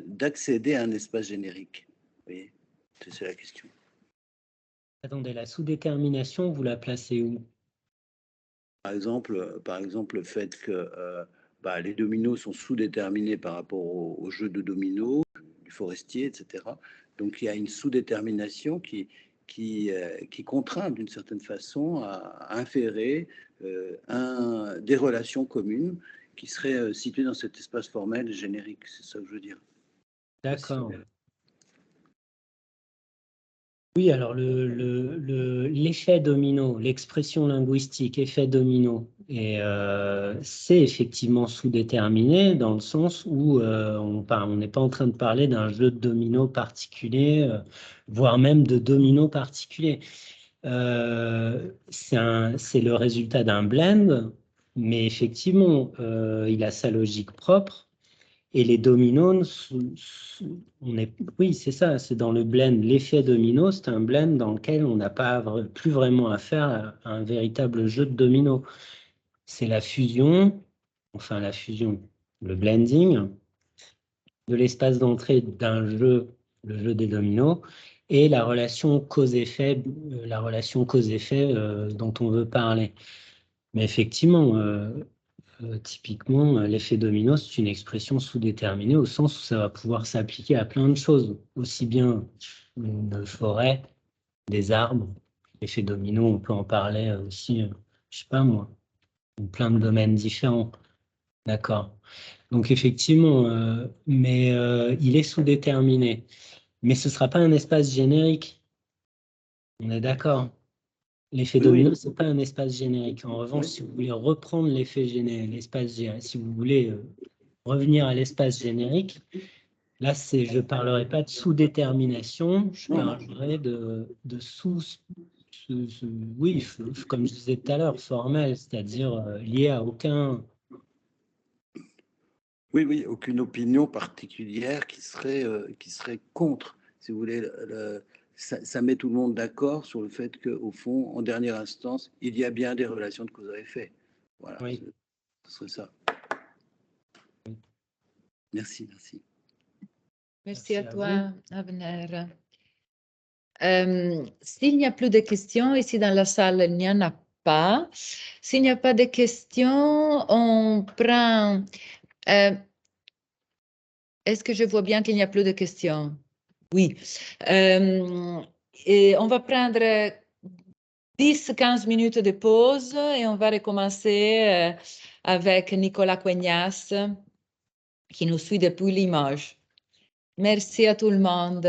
d'accéder à un espace générique? Vous voyez, c'est la question. Attendez, la sous-détermination, vous la placez où? Par exemple, le fait que les dominos sont sous-déterminés par rapport au jeu de dominos, du forestier, etc. Donc il y a une sous-détermination qui contraint d'une certaine façon à inférer des relations communes qui seraient situées dans cet espace formel générique. C'est ça que je veux dire. D'accord. Oui, alors l'effet domino, l'expression linguistique effet domino, c'est effectivement sous-déterminé dans le sens où on n'est pas en train de parler d'un jeu de domino particulier, voire même de domino particulier. C'est le résultat d'un blend, mais effectivement, il a sa logique propre. Et les dominos, oui, c'est ça, c'est dans le blend. L'effet domino, c'est un blend dans lequel on n'a pas plus vraiment affaire à un véritable jeu de domino. C'est la fusion, le blending de l'espace d'entrée d'un jeu, le jeu des dominos, et la relation cause-effet, dont on veut parler. Mais effectivement, typiquement, l'effet domino, c'est une expression sous-déterminée au sens où ça va pouvoir s'appliquer à plein de choses, aussi bien une forêt, des arbres. L'effet domino, on peut en parler aussi, je sais pas moi, plein de domaines différents. D'accord. Donc effectivement, mais il est sous-déterminé. Mais ce ne sera pas un espace générique. On est d'accord. L'effet domino, ce n'est pas un espace générique. En revanche, si vous voulez reprendre l'effet générique, l'espace générique, si vous voulez revenir à l'espace générique, là, je ne parlerai pas de sous-détermination, je parlerai de oui, comme je disais tout à l'heure, formel, c'est-à-dire lié à aucun... Oui, aucune opinion particulière qui serait contre, si vous voulez. Ça met tout le monde d'accord sur le fait qu'au fond, en dernière instance, il y a bien des relations de cause à effet. Voilà, oui. Ce serait ça. Merci. Merci à toi, Avner. S'il n'y a plus de questions, ici dans la salle, il n'y en a pas. S'il n'y a pas de questions, on prend... Est-ce que je vois bien qu'il n'y a plus de questions? Oui. Et on va prendre 10-15 minutes de pause et on va recommencer avec Nicolas Coignas qui nous suit depuis Limoges. Merci à tout le monde.